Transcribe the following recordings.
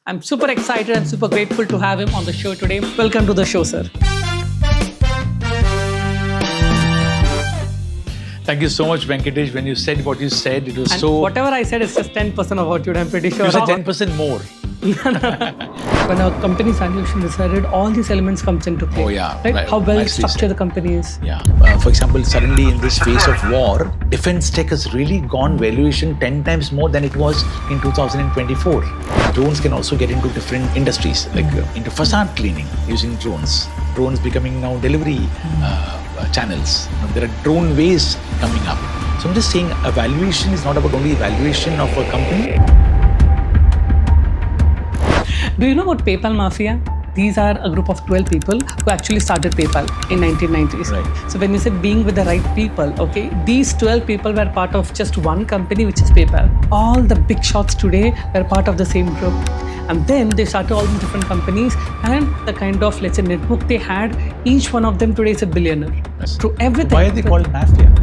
I'm super excited and super grateful to have him on the show today. Welcome to the show, sir. Thank you so much, Venkatesh. When you said what you said, it was And so... whatever I said is just 10% of what I'm pretty sure. You said 10% more. When a company's valuation decided, all these elements comes into play. Oh, yeah. Right? How well Nicely structured said. the company is. Yeah. For example, suddenly in this phase of war, defense tech has really gone valuation 10 times more than it was in 2024. Drones can also get into different industries, like into facade cleaning using drones. Drones becoming now delivery channels. There are drone ways coming up. So I'm just saying, evaluation is not about only evaluation of a company. Do you know about PayPal Mafia? These are a group of 12 people who actually started PayPal in 1990s. Right. So when you said being with the right people, okay, these 12 people were part of just one company, which is PayPal. All the big shots today were part of the same group. And then they started all these different companies, and the kind of, let's say, network they had, each one of them today is a billionaire. Yes. Through everything. Why are they called mafia?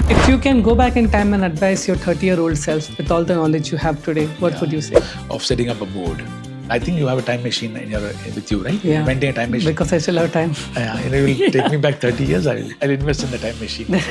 If you can go back in time and advise your 30-year-old self with all the knowledge you have today, what would you say? Of setting up a board. I think you have a time machine with you, right? Yeah. Maintain a time machine. Because I still have time. You will take me back 30 years. I'll invest in the time machine.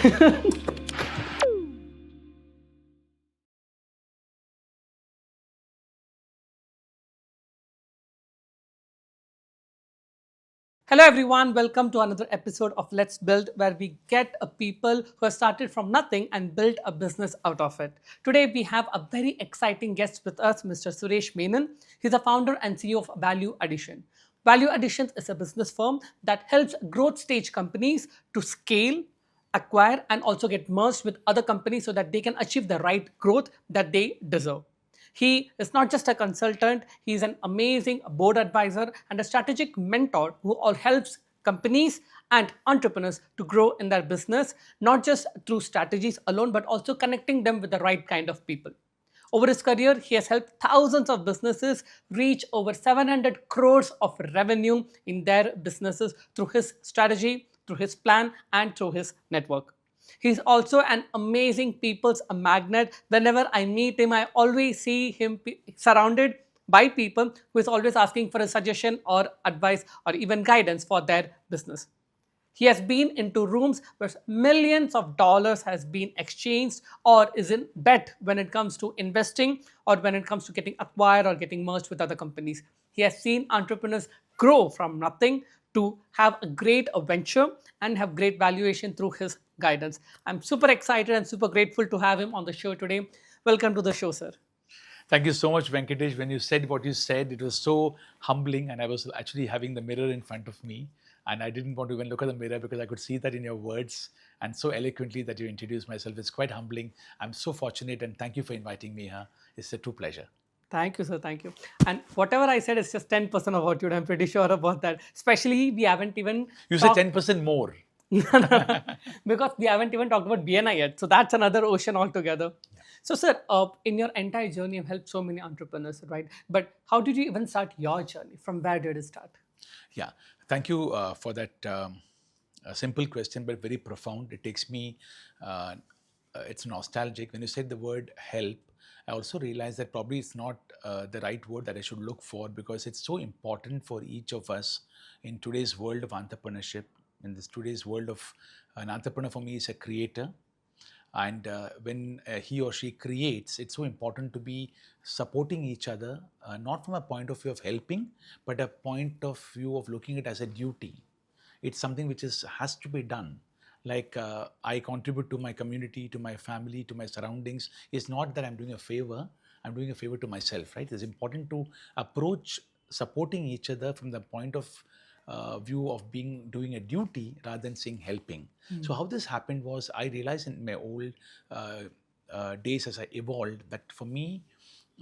Hello everyone, welcome to another episode of Let's Build, where we get a people who have started from nothing and built a business out of it. Today we have a very exciting guest with us, Mr. Suresh Menon. He's the founder and CEO of Value Addition. Value Addition is a business firm that helps growth stage companies to scale, acquire, and also get merged with other companies so that they can achieve the right growth that they deserve. He is not just a consultant, he is an amazing board advisor and a strategic mentor who all helps companies and entrepreneurs to grow in their business, not just through strategies alone, but also connecting them with the right kind of people. Over his career, he has helped thousands of businesses reach over 700 crores of revenue in their businesses through his strategy, through his plan, and through his network. He's also an amazing people's magnet. Whenever I meet him, I always see him surrounded by people who is always asking for a suggestion or advice or even guidance for their business. He has been into rooms where millions of dollars has been exchanged or is in bet when it comes to investing or when it comes to getting acquired or getting merged with other companies. He has seen entrepreneurs grow from nothing to have a great venture and have great valuation through his guidance. I'm super excited and super grateful to have him on the show today. Welcome to the show, sir. Thank you so much, Venkatesh. When you said what you said, it was so humbling, and I was actually having the mirror in front of me, and I didn't want to even look at the mirror because I could see that in your words and so eloquently that you introduced myself. It's quite humbling. I'm so fortunate, and thank you for inviting me here. It's a true pleasure. Thank you, sir. Thank you. And whatever I said is just 10% of what you. I'm pretty sure about that. Especially, we haven't even. You said 10% more. Because we haven't even talked about BNI yet. So that's another ocean altogether. Yeah. So, sir, in your entire journey, you've helped so many entrepreneurs, right? But how did you even start your journey? From where did it start? Yeah. Thank you for that simple question, but very profound. It takes me, it's nostalgic. When you said the word help, I also realized that probably it's not the right word that I should look for, because it's so important for each of us in today's world of entrepreneurship. In this today's world of an entrepreneur, for me, is a creator. And when he or she creates, it's so important to be supporting each other, not from a point of view of helping, but a point of view of looking at it as a duty. It's something which has to be done. Like I contribute to my community, to my family, to my surroundings. It's not that I'm doing a favor, I'm doing a favor to myself, right? It's important to approach supporting each other from the point of view of doing a duty rather than saying helping. So how this happened was, I realized in my old days as I evolved that for me,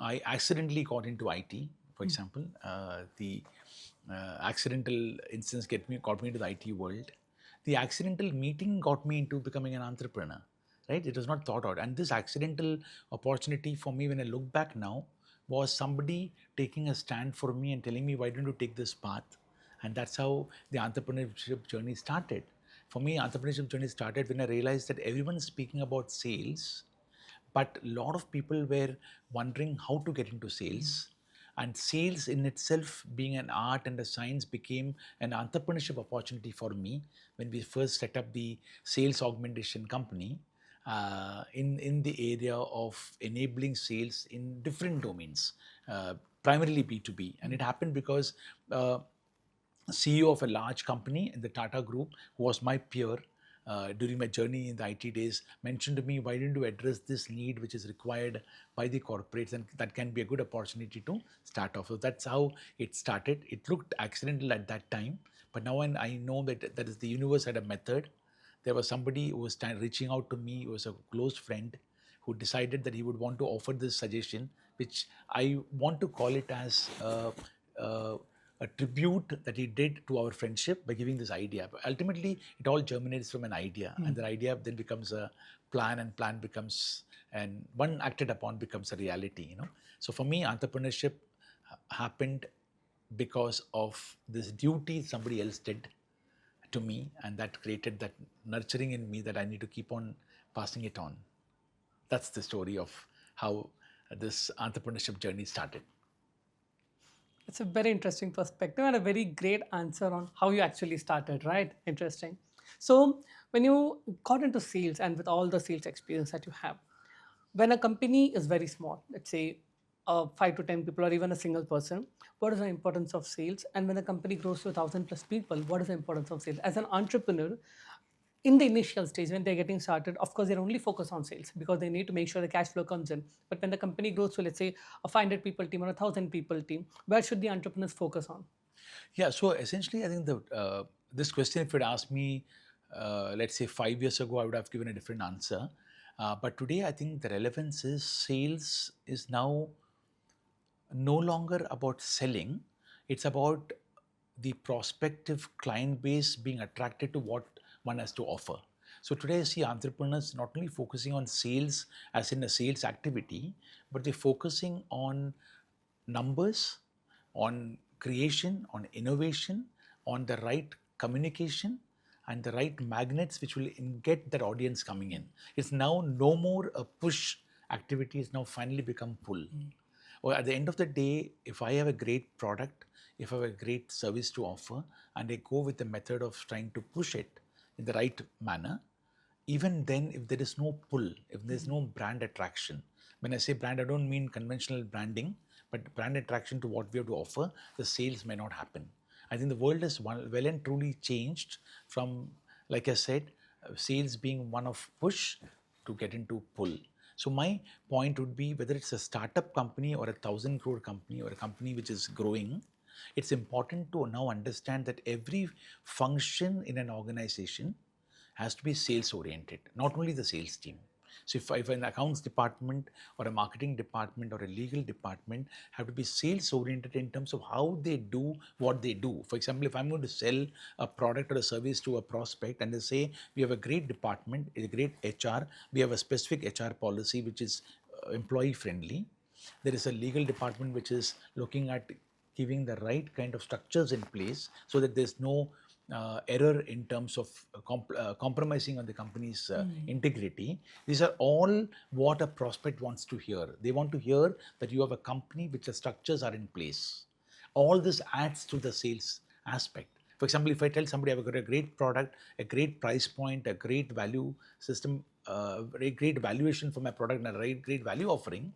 I accidentally got into IT. For example, the accidental instance got me into the IT world. The accidental meeting got me into becoming an entrepreneur, right? It was not thought out. And this accidental opportunity for me, when I look back now, was somebody taking a stand for me and telling me, why don't you take this path? And that's how the entrepreneurship journey started. For me, entrepreneurship journey started when I realized that everyone is speaking about sales, but a lot of people were wondering how to get into sales. And sales in itself, being an art and a science, became an entrepreneurship opportunity for me when we first set up the sales augmentation company in the area of enabling sales in different domains, primarily B2B. And it happened because CEO of a large company in the Tata Group, who was my peer during my journey in the IT days, mentioned to me, why don't you address this need which is required by the corporates, and that can be a good opportunity to start off. So that's how it started. It looked accidental at that time, but now I know that is the universe had a method. There was somebody who was reaching out to me, who was a close friend, who decided that he would want to offer this suggestion, which I want to call it as a, a tribute that he did to our friendship by giving this idea. But ultimately, it all germinates from an idea, and the idea then becomes a plan, and plan becomes, and one acted upon becomes a reality. So for me, entrepreneurship happened because of this duty somebody else did to me, and that created that nurturing in me that I need to keep on passing it on. That's the story of how this entrepreneurship journey started. It's a very interesting perspective and a very great answer on how you actually started, right? Interesting. So, when you got into sales and with all the sales experience that you have, when a company is very small, let's say 5 to 10 people or even a single person, what is the importance of sales? And when the company grows to 1,000 plus people, what is the importance of sales? As an entrepreneur, in the initial stage when they're getting started, of course they're only focused on sales because they need to make sure the cash flow comes in. But when the company grows to, let's say, a 500 people team or a 1,000 people team, where should the entrepreneurs focus on? Yeah, so essentially, I think this question, if you'd asked me, let's say 5 years ago, I would have given a different answer. But today, I think the relevance is sales is now no longer about selling, it's about the prospective client base being attracted to what one has to offer. So today I see entrepreneurs not only focusing on sales as in a sales activity, but they're focusing on numbers, on creation, on innovation, on the right communication, and the right magnets which will get that audience coming in. It's now no more a push activity, it's now finally become pull. Or at the end of the day, if I have a great product, if I have a great service to offer, and I go with the method of trying to push it in the right manner, even then, if there is no pull, if there's no brand attraction, when I say brand, I don't mean conventional branding, but brand attraction to what we have to offer, the sales may not happen. I think the world is well and truly changed from, like I said, sales being one of push to get into pull. So my point would be, whether it's a startup company or a 1,000 crore company or a company which is growing, it's important to now understand that every function in an organization has to be sales oriented, not only the sales team. So if an accounts department or a marketing department or a legal department have to be sales oriented in terms of how they do what they do. For example, if I'm going to sell a product or a service to a prospect and they say, we have a great department, a great HR, we have a specific HR policy which is employee friendly. There is a legal department which is looking at giving the right kind of structures in place so that there's no error in terms of compromising on the company's integrity. These are all what a prospect wants to hear. They want to hear that you have a company which the structures are in place. All this adds to the sales aspect. For example, if I tell somebody I've got a great product, a great price point, a great value system, a great valuation for my product, and a great value offering,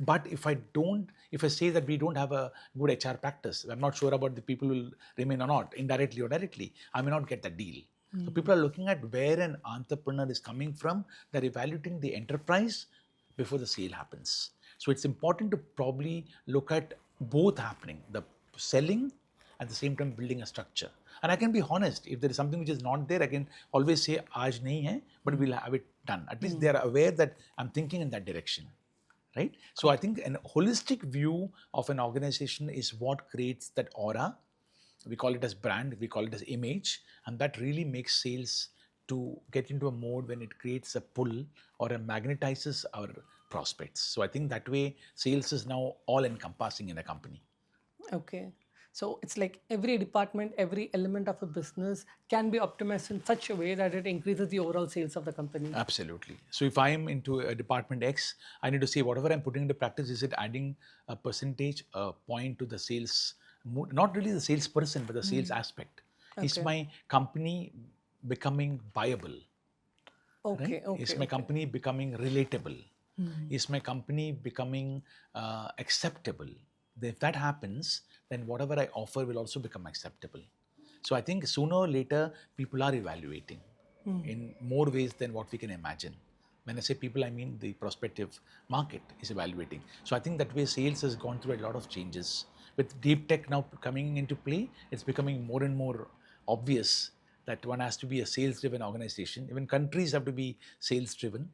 but if I say that we don't have a good HR practice, I'm not sure about the people who will remain or not, indirectly or directly, I may not get the deal. So people are looking at where an entrepreneur is coming from. They're evaluating the enterprise before the sale happens. So it's important to probably look at both happening, the selling at the same time building a structure. And I can be honest, if there is something which is not there, I can always say, aaj nahi hai, but we'll have it done. At least they are aware that I'm thinking in that direction. Right? So I think a holistic view of an organization is what creates that aura. We call it as brand, we call it as image, and that really makes sales to get into a mode when it creates a pull or it magnetizes our prospects. So I think that way sales is now all encompassing in a company. Okay. So it's like every department, every element of a business can be optimized in such a way that it increases the overall sales of the company. Absolutely. So if I'm into a department X, I need to say whatever I'm putting into practice, is it adding a percentage, a point to the sales, not really the salesperson, but the sales aspect. Is Okay. my company becoming viable? Right? Okay. Is Okay. my Okay. company becoming relatable? Is my company becoming acceptable? If that happens, then whatever I offer will also become acceptable. So I think sooner or later, people are evaluating in more ways than what we can imagine. When I say people, I mean the prospective market is evaluating. So I think that way sales has gone through a lot of changes. With deep tech now coming into play, it's becoming more and more obvious that one has to be a sales driven organization. Even countries have to be sales driven.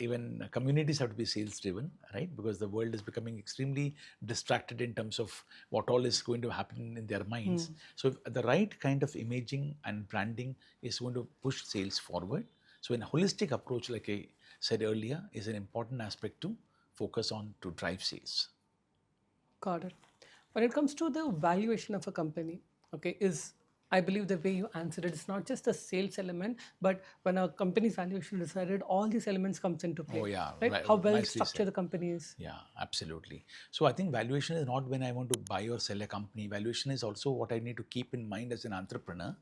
Even communities have to be sales driven, right? Because the world is becoming extremely distracted in terms of what all is going to happen in their minds. So the right kind of imaging and branding is going to push sales forward. So, a holistic approach, like I said earlier, is an important aspect to focus on to drive sales. Got it. When it comes to the valuation of a company, okay, is I believe the way you answered it is not just the sales element, but when a company's valuation is decided, all these elements comes into Oh play, yeah, right? right, How well nicely structured said. the company is. Yeah, absolutely. So I think valuation is not when I want to buy or sell a company. Valuation is also what I need to keep in mind as an entrepreneur,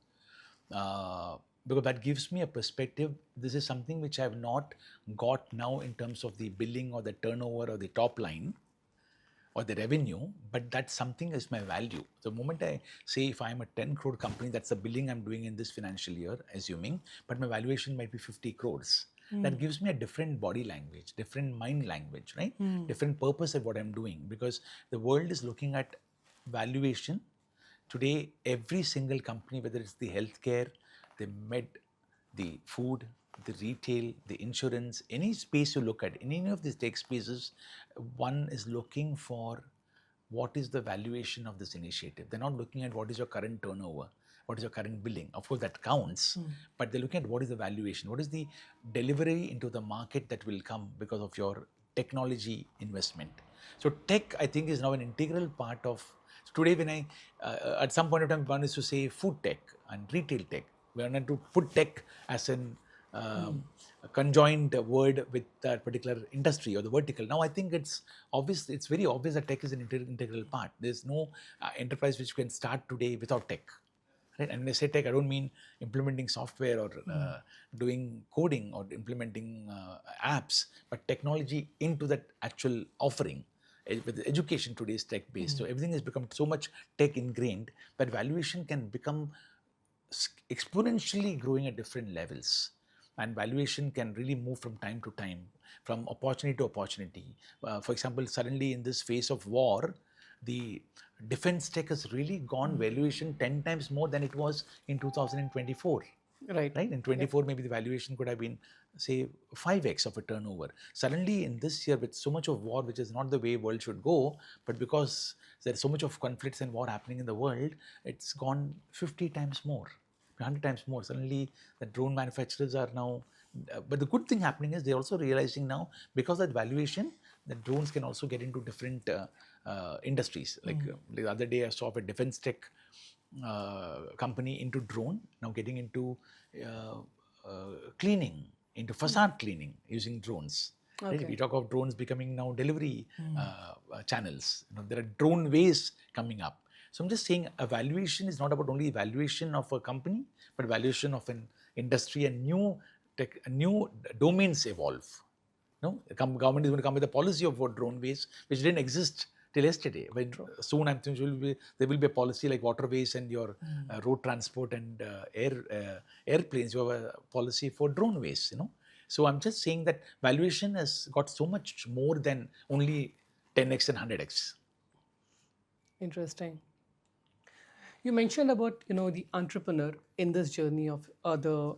uh, because that gives me a perspective. This is something which I have not got now in terms of the billing or the turnover or the top line or the revenue, but that's something is my value. The moment I say if I'm a 10 crore company, that's the billing I'm doing in this financial year, assuming, but my valuation might be 50 crores. That gives me a different body language, different mind language, right? Different purpose at what I'm doing, because the world is looking at valuation. Today, every single company, whether it's the healthcare, the med, the food, the retail, the insurance, any space you look at, in any of these tech spaces, one is looking for what is the valuation of this initiative. They're not looking at what is your current turnover, what is your current billing. Of course, that counts, but they're looking at what is the valuation, what is the delivery into the market that will come because of your technology investment. So, tech, I think, is now an integral part of. So today, when at some point of time, one is to say food tech and retail tech. We are not to put tech as an a conjoined word with that particular industry or the vertical. Now, I think it's obvious. It's very obvious that tech is an integral part. There's no enterprise which can start today without tech. Right? And when I say tech, I don't mean implementing software or doing coding or implementing apps, but technology into that actual offering. With education today is tech based, so everything has become so much tech ingrained that valuation can become exponentially growing at different levels, and valuation can really move from time to time, from opportunity to opportunity. For example, suddenly in this phase of war, the defense tech has really gone valuation 10 times more than it was in 2024. Right. Right? In 24, maybe the valuation could have been, say, 5x of a turnover. Suddenly, in this year, with so much of war, which is not the way world should go, but because there's so much of conflicts and war happening in the world, it's gone 50 times more, 100 times more. Suddenly, the drone manufacturers are now. But the good thing happening is they're also realizing now, because of that valuation, that drones can also get into different industries. Like the other day, I saw a defense tech company into drone, now getting into uh, cleaning, into facade cleaning using drones. Right? We Okay. talk of drones becoming now delivery channels. There are drone ways coming up. So I'm just saying, evaluation is not about only evaluation of a company, but valuation of an industry, and new domains evolve. No, the government is going to come with a policy of what drone waste, which didn't exist till yesterday. When soon, I'm thinking there will be a policy like waterways and your road transport and airplanes. You have a policy for drone waste. So I'm just saying that valuation has got so much more than only 10x and 100x. Interesting. You mentioned about the entrepreneur in this journey of the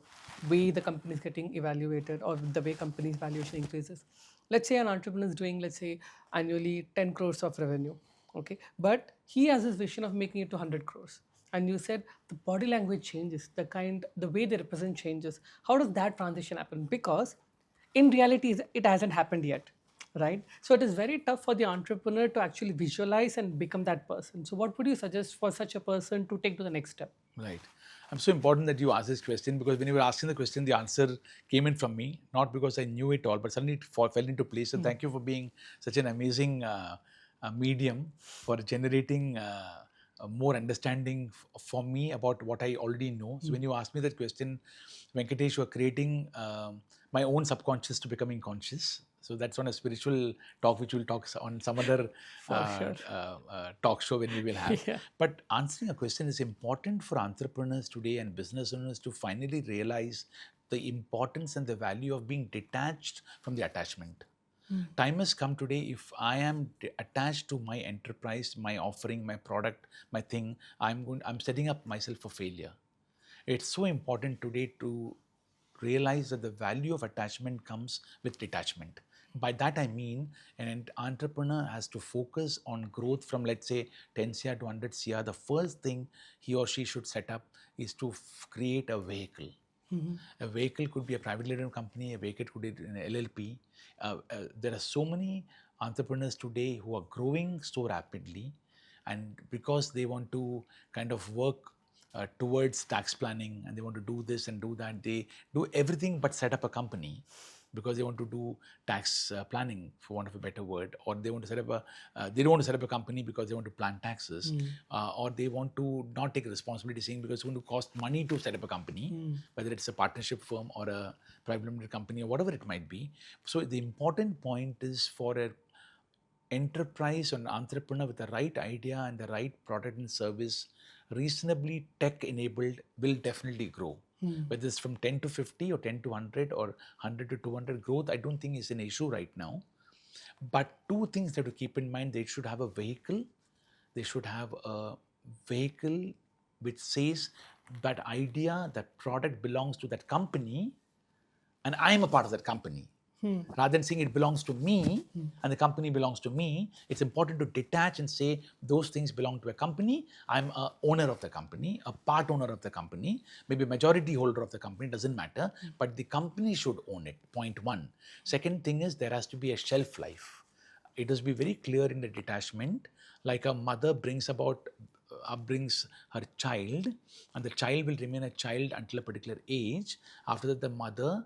way the company is getting evaluated or the way company's valuation increases. Let's say an entrepreneur is doing, let's say, annually 10 crores of revenue, okay, but he has this vision of making it to 100 crores. And you said the body language changes, the way they represent changes. How does that transition happen? Because in reality, it hasn't happened yet. right? So it is very tough for the entrepreneur to actually visualize and become that person. So what would you suggest for such a person to take to the next step? Right. I'm so important that you asked this question, because when you were asking the question, the answer came in from me, not because I knew it all, but suddenly it fell into place. So thank you for being such an amazing medium for generating more understanding for me about what I already know. So when you asked me that question, Venkatesh, you are creating my own subconscious to becoming conscious. So that's on a spiritual talk, which we'll talk on some other For sure. talk show when we will have. Yeah. But answering a question is important for entrepreneurs today and business owners to finally realize the importance and the value of being detached from the attachment. Time has come today. If I am attached to my enterprise, my offering, my product, my thing, I'm setting up myself for failure. It's so important today to realize that the value of attachment comes with detachment. By that I mean an entrepreneur has to focus on growth from, let's say, 10 CR to 100 CR. The first thing he or she should set up is to create a vehicle. A vehicle could be a private limited company, a vehicle could be an LLP. There are so many entrepreneurs today who are growing so rapidly, and because they want to kind of work towards tax planning, and they want to do this and do that, they do everything but set up a company, because they want to do tax planning, for want of a better word, or they want to set up a they don't want to set up a company because they want to plan taxes, or they want to not take responsibility, saying because it's going to cost money to set up a company, whether it's a partnership firm or a private limited company or whatever it might be. So the important point is for a enterprise or an entrepreneur with the right idea and the right product and service, reasonably tech enabled, will definitely grow. Whether it's from 10 to 50 or 10 to 100 or 100 to 200, growth, I don't think is an issue right now. But two things they have to keep in mind: they should have a vehicle. They should have a vehicle which says that idea, that product belongs to that company, and I am a part of that company. Rather than saying it belongs to me and the company belongs to me, it's important to detach and say those things belong to a company. I'm a owner of the company, a part owner of the company, maybe a majority holder of the company, doesn't matter, but the company should own it. Point one. Second thing is there has to be a shelf life. It has to be very clear in the detachment, like a mother brings her child, and the child will remain a child until a particular age. After that, the mother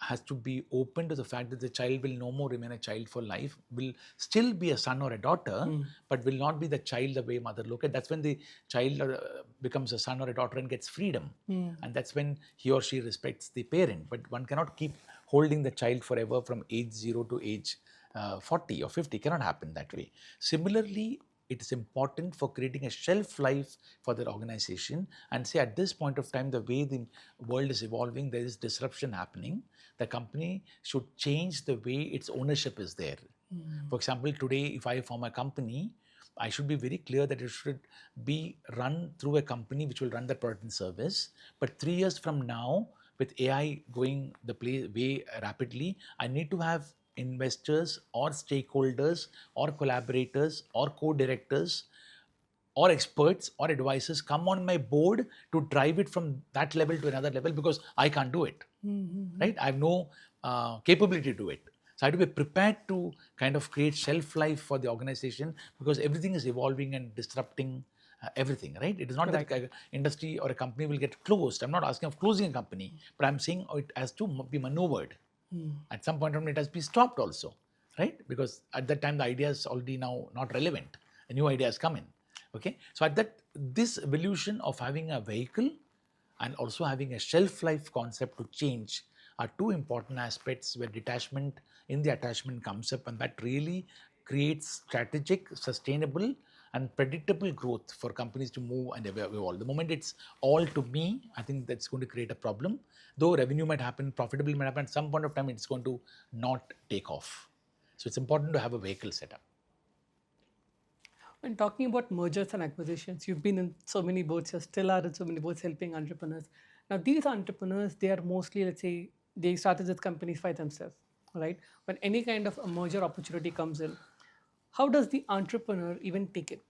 has to be open to the fact that the child will no more remain a child for life, will still be a son or a daughter, but will not be the child the way mother look at. That's when the child becomes a son or a daughter and gets freedom. And that's when he or she respects the parent. But one cannot keep holding the child forever from age 0 to age 40 or 50. Cannot happen that way. Similarly, it is important for creating a shelf life for their organization, and say at this point of time, the way the world is evolving, there is disruption happening. The company should change the way its ownership is there. For example, today, if I form a company, I should be very clear that it should be run through a company which will run the product and service. But 3 years from now, with AI going the way rapidly, I need to have investors or stakeholders or collaborators or co-directors or experts or advisors come on my board to drive it from that level to another level, because I can't do it. Right? I have no capability to do it. So I have to be prepared to kind of create shelf life for the organization, because everything is evolving and disrupting everything, right? It is not that an industry or a company will get closed. I'm not asking of closing a company, but I'm saying it has to be maneuvered. At some point in time, it has to be stopped also, right? Because at that time, the idea is already now not relevant. A new idea has come in. Okay, so at that, this evolution of having a vehicle and also having a shelf life concept to change are two important aspects where detachment in the attachment comes up, and that really creates strategic, sustainable, and predictable growth for companies to move and evolve. The moment it's all to me, I think that's going to create a problem. Though revenue might happen, profitability might happen, at some point of time it's going to not take off. So it's important to have a vehicle set up. When talking about mergers and acquisitions, you've been in so many boards, you still are in so many boards helping entrepreneurs. Now, these entrepreneurs, they are mostly, let's say, they started with companies by themselves, right? When any kind of a merger opportunity comes in, how does the entrepreneur even take it?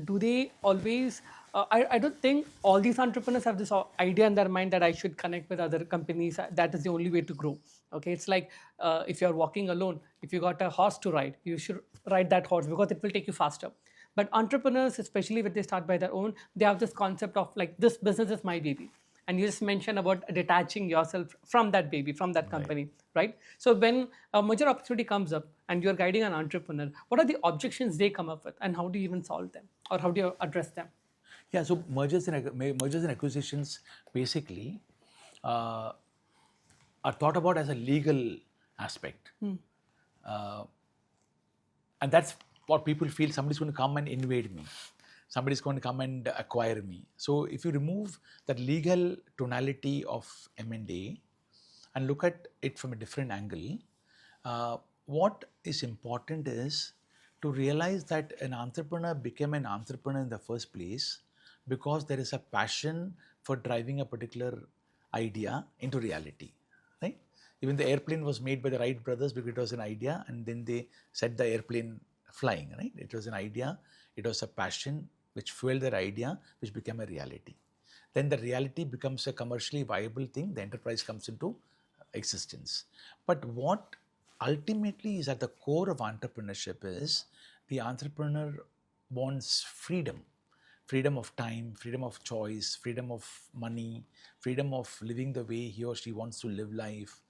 do they always I don't think all these entrepreneurs have this idea in their mind that I should connect with other companies. That is the only way to grow. Okay, it's like if you're walking alone, if you got a horse to ride, you should ride that horse because it will take you faster. But entrepreneurs, especially when they start by their own, they have this concept of like, this business is my baby. And you just mentioned about detaching yourself from that baby, from that Right. company, right? So when a major opportunity comes up and you're guiding an entrepreneur, what are the objections they come up with, and how do you even solve them, or how do you address them? Yeah, so mergers and acquisitions basically uh, are thought about as a legal aspect. Uh, and that's what people feel: somebody's going to come and invade me, somebody's going to come and acquire me. So if you remove that legal tonality of M&A and look at it from a different angle, what is important is to realize that an entrepreneur became an entrepreneur in the first place because there is a passion for driving a particular idea into reality, right? Even the airplane was made by the Wright brothers because it was an idea, and then they set the airplane flying, right? It was an idea, it was a passion which fueled their idea, which became a reality. Then the reality becomes a commercially viable thing, the enterprise comes into existence. But what ultimately is at the core of entrepreneurship is the entrepreneur wants freedom: freedom of time, freedom of choice, freedom of money, freedom of living the way he or she wants to live life,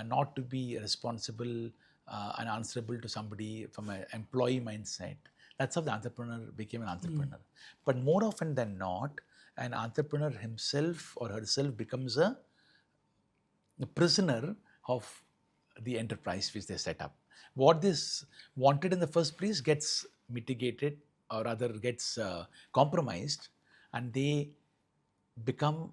not to be responsible and answerable to somebody from an employee mindset. That's how the entrepreneur became an entrepreneur. But more often than not, an entrepreneur himself or herself becomes a prisoner of the enterprise which they set up. What this wanted in the first place gets mitigated, or rather gets compromised, and they become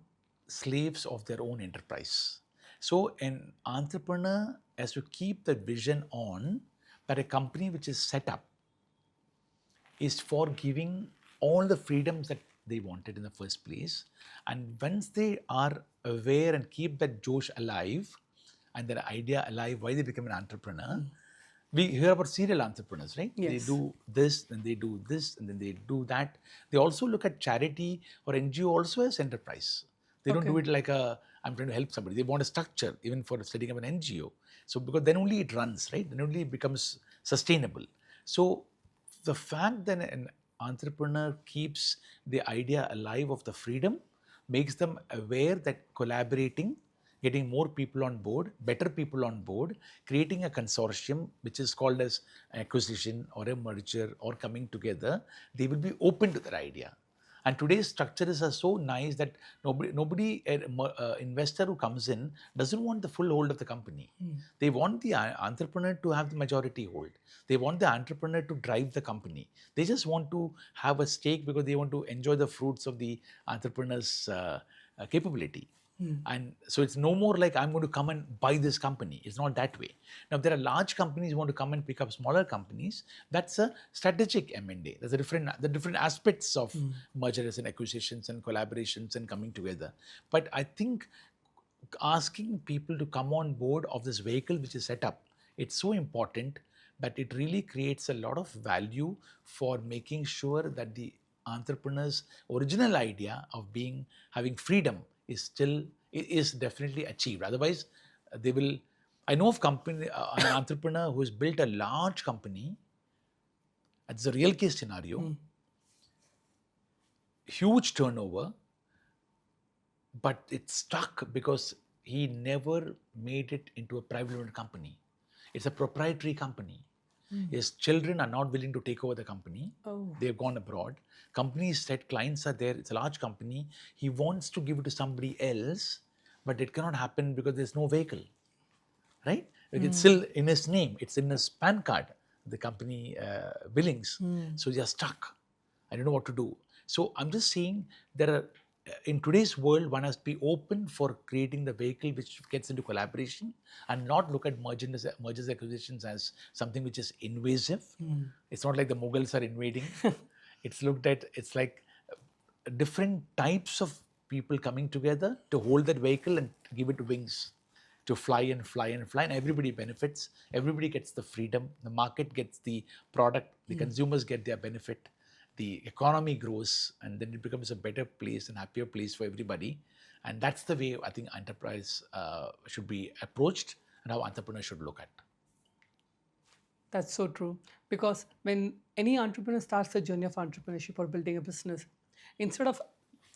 slaves of their own enterprise. So an entrepreneur has to keep the vision on that a company which is set up is for giving all the freedoms that they wanted in the first place. And once they are aware and keep that Josh alive and their idea alive, why they become an entrepreneur, we hear about serial entrepreneurs, right? They Yes. do this, then they do this, and then they do that. They also look at charity or NGO also as enterprise. They don't do Okay. it like I'm trying to help somebody. They want a structure even for setting up an NGO. So because then only it runs, right? Then only it becomes sustainable. So the fact that an entrepreneur keeps the idea alive of the freedom makes them aware that collaborating, getting more people on board, better people on board, creating a consortium which is called as acquisition or a merger or coming together, they will be open to that idea. And today's structures are so nice that nobody investor who comes in doesn't want the full hold of the company. They want the entrepreneur to have the majority hold. They want the entrepreneur to drive the company. They just want to have a stake because they want to enjoy the fruits of the entrepreneur's capability. And so it's no more like I'm going to come and buy this company. It's not that way. Now, if there are large companies who want to come and pick up smaller companies, that's a strategic M&A. There's the different aspects of mergers and acquisitions and collaborations and coming together. But I think asking people to come on board of this vehicle which is set up, it's so important that it really creates a lot of value for making sure that the entrepreneur's original idea of having freedom is definitely achieved. Otherwise, they will. I know of an entrepreneur who has built a large company. It's a real case scenario. Huge turnover, but it stuck because he never made it into a private limited company. It's a proprietary company. His children are not willing to take over the company. Oh. They've gone abroad. Companies said clients are there. It's a large company. He wants to give it to somebody else, but it cannot happen because there's no vehicle, right? Like it's still in his name. It's in his PAN card, the company billings. So you're stuck. I don't know what to do. So I'm just saying there are, in today's world, one has to be open for creating the vehicle which gets into collaboration and not look at mergers acquisitions as something which is invasive. It's not like the Mughals are invading. It's like different types of people coming together to hold that vehicle and give it wings to fly and fly and fly, and everybody benefits. Everybody gets the freedom. The market gets the product. The consumers get their benefit, the economy grows, and then it becomes a better place and happier place for everybody. And that's the way I think enterprise should be approached, and how entrepreneurs should look at. That's so true. Because when any entrepreneur starts the journey of entrepreneurship or building a business, instead of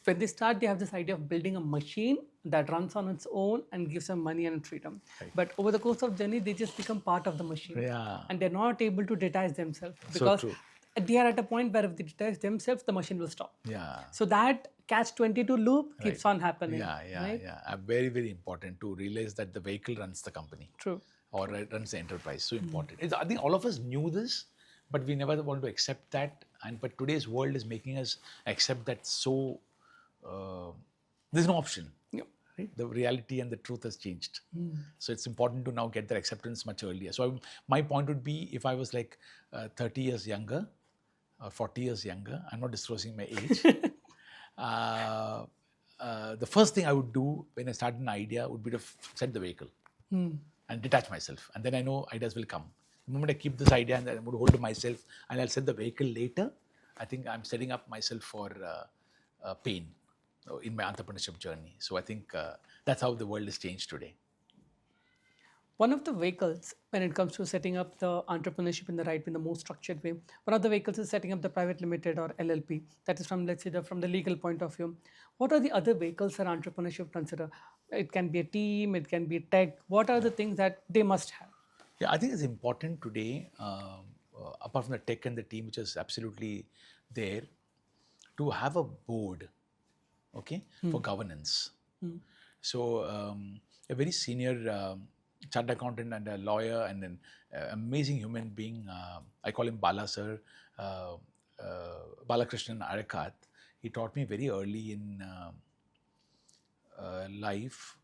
when they start, they have this idea of building a machine that runs on its own and gives them money and freedom. Right. But over the course of journey, they just become part of the machine. Yeah. And they're not able to detach themselves So because true. they are at a point where if they detach themselves, the machine will stop. Yeah. So that catch 22 loop keeps Right. on happening. Yeah. Right? Very, very important to realize that the vehicle runs the company. True. Or it runs the enterprise. So important. I think all of us knew this, but we never want to accept that. And but today's world is making us accept that. So there's no option. Yeah. Right? The reality and the truth has changed. So it's important to now get that acceptance much earlier. So my point would be, if I was like 30 years younger or 40 years younger, I'm not disclosing my age. The first thing I would do when I start an idea would be to set the vehicle and detach myself. And then I know ideas will come. The moment I keep this idea and then I'm going to hold to myself and I'll set the vehicle later, I think I'm setting up myself for pain in my entrepreneurship journey. So I think that's how the world has changed today. One of the vehicles, when it comes to setting up the entrepreneurship in the right way, in the most structured way, one of the vehicles is setting up the private limited or LLP. That is from, let's say, from the legal point of view. What are the other vehicles that entrepreneurship consider? It can be a team, it can be tech. What are the things that they must have? Yeah, I think it's important today, apart from the tech and the team, which is absolutely there, to have a board, okay, for governance. So a very senior chartered accountant and a lawyer and an amazing human being, I call him Bala sir, Balakrishnan Arakat. He taught me very early in life,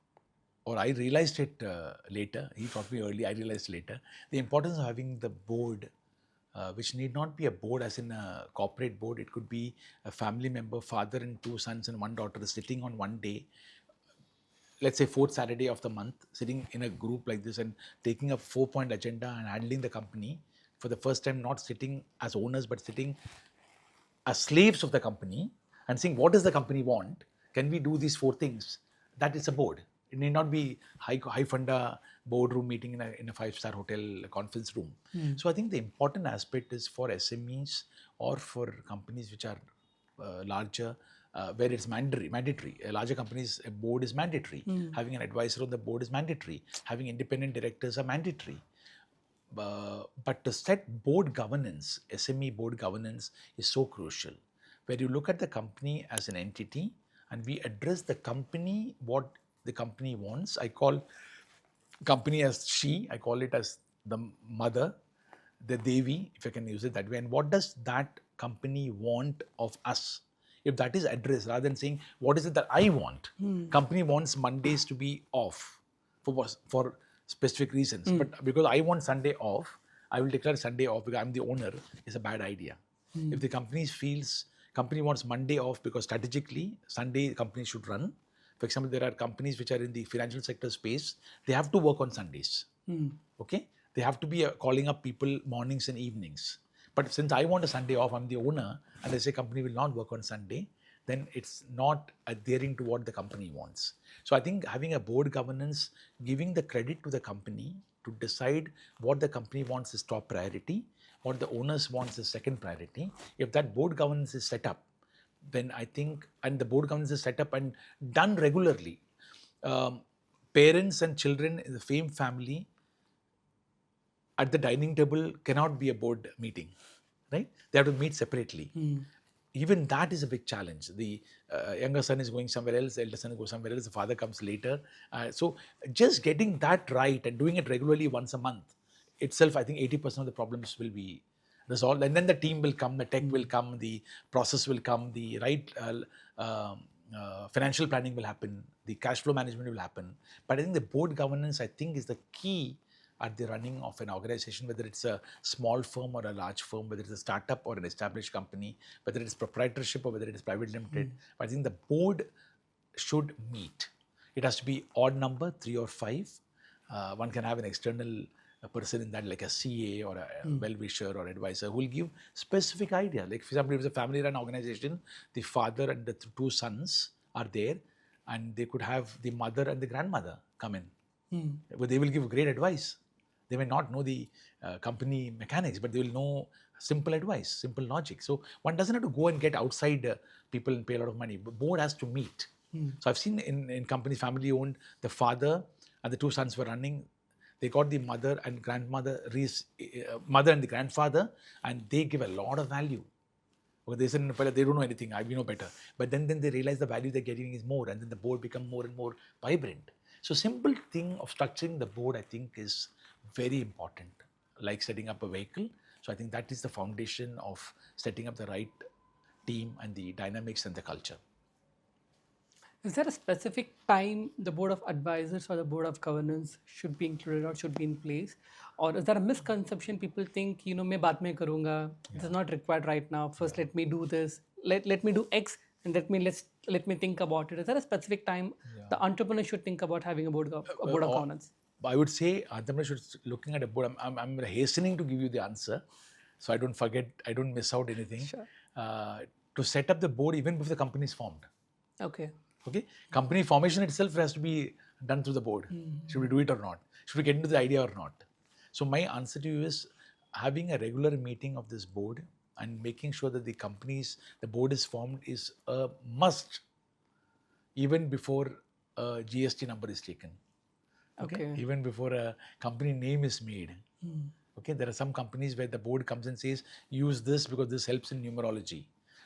or I realized it later. He taught me early, I realized later, the importance of having the board, which need not be a board as in a corporate board. It could be a family member, father and two sons and one daughter sitting on one day, let's say fourth Saturday of the month, sitting in a group like this and taking a 4-point agenda and handling the company for the first time, not sitting as owners, but sitting as slaves of the company and saying, what does the company want? Can we do these 4 things? That is a board. It need not be high funda boardroom meeting in a 5-star hotel conference room. So I think the important aspect is for SMEs or for companies which are larger, where it's mandatory. Larger companies, a board is mandatory. Having an advisor on the board is mandatory. Having independent directors are mandatory. But to set board governance, SME board governance is so crucial. Where you look at the company as an entity and we address the company, what the company wants. I call company as she, I call it as the mother, the Devi, if I can use it that way. And what does that company want of us? If that is addressed, rather than saying, what is it that I want? Company wants Mondays to be off for specific reasons. But because I want Sunday off, I will declare Sunday off because I'm the owner, is a bad idea. If the company wants Monday off because strategically, Sunday company should run. For example, there are companies which are in the financial sector space, they have to work on Sundays. Okay? They have to be calling up people mornings and evenings. But since I want a Sunday off, I'm the owner, and I say company will not work on Sunday, then it's not adhering to what the company wants. So I think having a board governance, giving the credit to the company to decide what the company wants is top priority, what the owners wants is second priority. If that board governance is set up, then I think, and the board governance is set up and done regularly, parents and children in the same family at the dining table cannot be a board meeting, right? They have to meet separately. Even that is a big challenge. The younger son is going somewhere else, the elder son goes somewhere else, the father comes later. So just getting that right and doing it regularly once a month itself, I think 80% of the problems will be resolved. And then the team will come, the tech will come, the process will come, the right financial planning will happen, the cash flow management will happen. But I think the board governance, I think, is the key at the running of an organization, whether it's a small firm or a large firm, whether it's a startup or an established company, whether it's proprietorship or whether it is private limited. But I think the board should meet. It has to be odd number, 3 or 5. One can have an external a person in that, like a CA or a well-wisher or advisor, who will give specific idea. Like, for example, if it's a family-run organization, the father and the two sons are there, and they could have the mother and the grandmother come in. But they will give great advice. They may not know the company mechanics, but they will know simple advice, simple logic. So one doesn't have to go and get outside people and pay a lot of money. But board has to meet. So I've seen in companies, family owned, the father and the two sons were running. They got the mother and grandmother, mother and the grandfather, and they give a lot of value. Because they said, they don't know anything, we know better. But then they realize the value they're getting is more, and then the board become more and more vibrant. So simple thing of structuring the board, I think, is very important, like setting up a vehicle. So I think that is the foundation of setting up the right team and the dynamics and the culture. Is there a specific time the board of advisors or the board of governance should be included or should be in place? Or is there a misconception? People think, मैं बाद में करूँगा. It is not required right now. First, let me do this. Let me do X, and let me think about it. Is there a specific time the entrepreneur should think about having a board of governance? I would say entrepreneur should looking at a board. I'm hastening to give you the answer, so I don't forget, I don't miss out anything. Sure. To set up the board even before the company is formed. Okay. Company formation itself has to be done through the board. Should we do it or not? Should we get into the idea or not? So my answer to you is having a regular meeting of this board and making sure that the board is formed is a must, even before a GST number is taken. Okay. Even before a company name is made. Okay. There are some companies where the board comes and says, use this because this helps in numerology.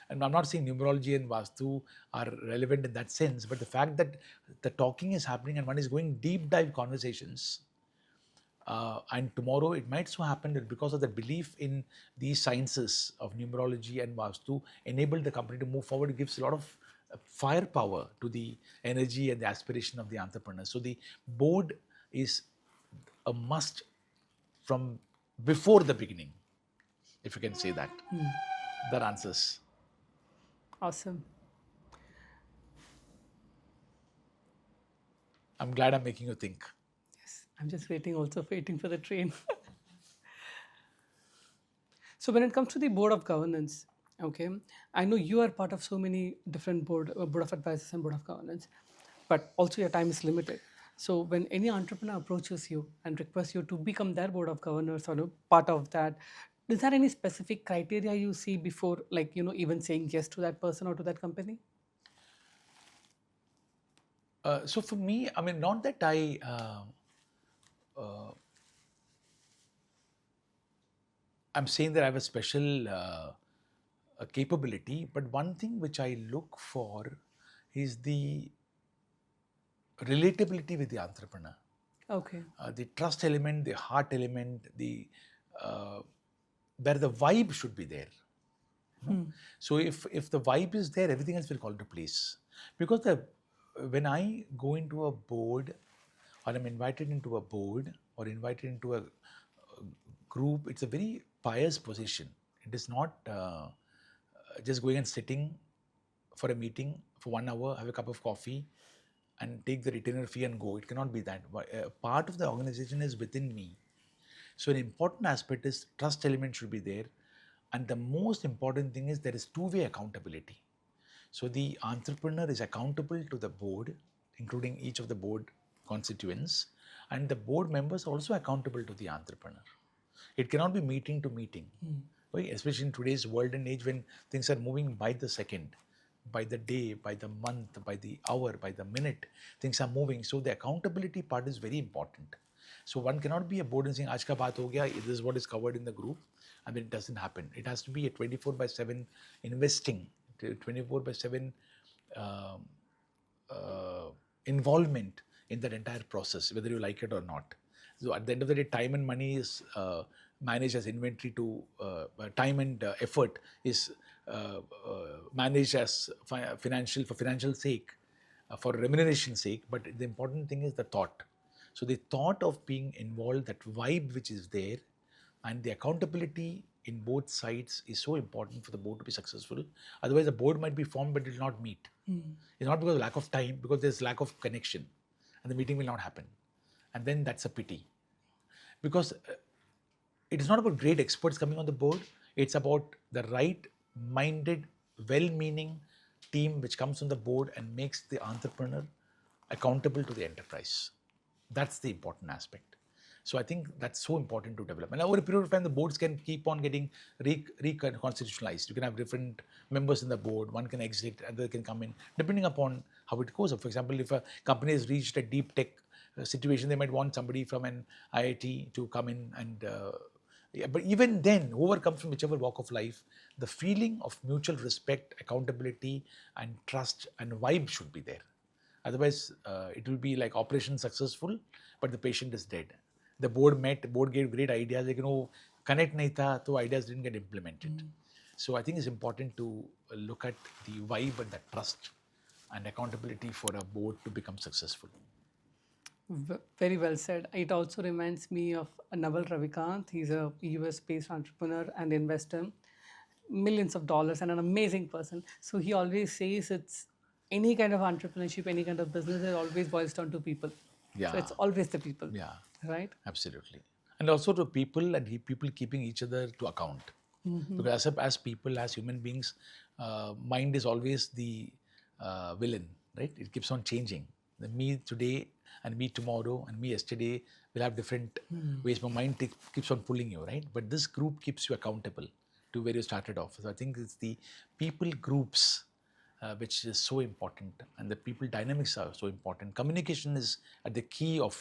And I'm not saying numerology and Vastu are relevant in that sense, but the fact that the talking is happening and one is going deep dive conversations, and tomorrow it might so happen that because of the belief in these sciences of numerology and Vastu enable the company to move forward, it gives a lot of firepower to the energy and the aspiration of the entrepreneur. So the board is a must from before the beginning, if you can say that. That answers. Awesome. I'm glad I'm making you think. Yes, I'm just waiting for the train. So when it comes to the board of governance, okay, I know you are part of so many different board of advisors and board of governance, but also your time is limited. So when any entrepreneur approaches you and requests you to become their board of governors or part of that, is there any specific criteria you see before, even saying yes to that person or to that company? So for me, I mean, not that I'm saying that I have a special capability, but one thing which I look for is the relatability with the entrepreneur. Okay. The trust element, the heart element, where the vibe should be there. So if the vibe is there, everything else will fall into place. Because when I go into a board, or I'm invited into a board, or invited into a group, it's a very pious position. It is not just going and sitting for a meeting for 1 hour, have a cup of coffee, and take the retainer fee and go. It cannot be that. Part of the organization is within me. So an important aspect is trust element should be there. And the most important thing is there is two-way accountability. So the entrepreneur is accountable to the board, including each of the board constituents, and the board members are also accountable to the entrepreneur. It cannot be meeting to meeting, right? Especially in today's world and age when things are moving by the second, by the day, by the month, by the hour, by the minute, things are moving. So the accountability part is very important. So one cannot be a board and saying, "Aaj ka baat ho gaya, this is what is covered in the group," and then it doesn't happen. It has to be a 24/7 investing, 24/7 involvement in that entire process, whether you like it or not. So at the end of the day, time and money is managed as inventory to time and effort is managed as financial sake, for remuneration sake. But the important thing is the thought. So the thought of being involved, that vibe which is there, and the accountability in both sides is so important for the board to be successful. Otherwise, the board might be formed, but it will not meet. It's not because of lack of time, because there's lack of connection, and the meeting will not happen. And then that's a pity. Because it is not about great experts coming on the board. It's about the right-minded, well-meaning team which comes on the board and makes the entrepreneur accountable to the enterprise. That's the important aspect. So I think that's so important to develop. And over a period of time, the boards can keep on getting reconstitutionalized. You can have different members in the board. One can exit, other can come in, depending upon how it goes. For example, if a company has reached a deep tech situation, they might want somebody from an IIT to come in and but even then, whoever comes from whichever walk of life, the feeling of mutual respect, accountability, and trust and vibe should be there. Otherwise, it will be like operation successful, but the patient is dead. The board met, board gave great ideas, like, connect nahi tha, so ideas didn't get implemented. So I think it's important to look at the vibe and the trust and accountability for a board to become successful. Very well said. It also reminds me of Naval Ravikant. He's a US-based entrepreneur and investor, millions of dollars, and an amazing person. So he always says it's any kind of entrepreneurship, any kind of business, it always boils down to people. Yeah. So it's always the people. Yeah. Right? Absolutely. And also to people and people keeping each other to account. Because as people, as human beings, mind is always the villain, right? It keeps on changing. The me today and me tomorrow and me yesterday will have different ways. My mind keeps on pulling you, right? But this group keeps you accountable to where you started off. So I think it's the people groups which is so important, and the people dynamics are so important. Communication is at the key of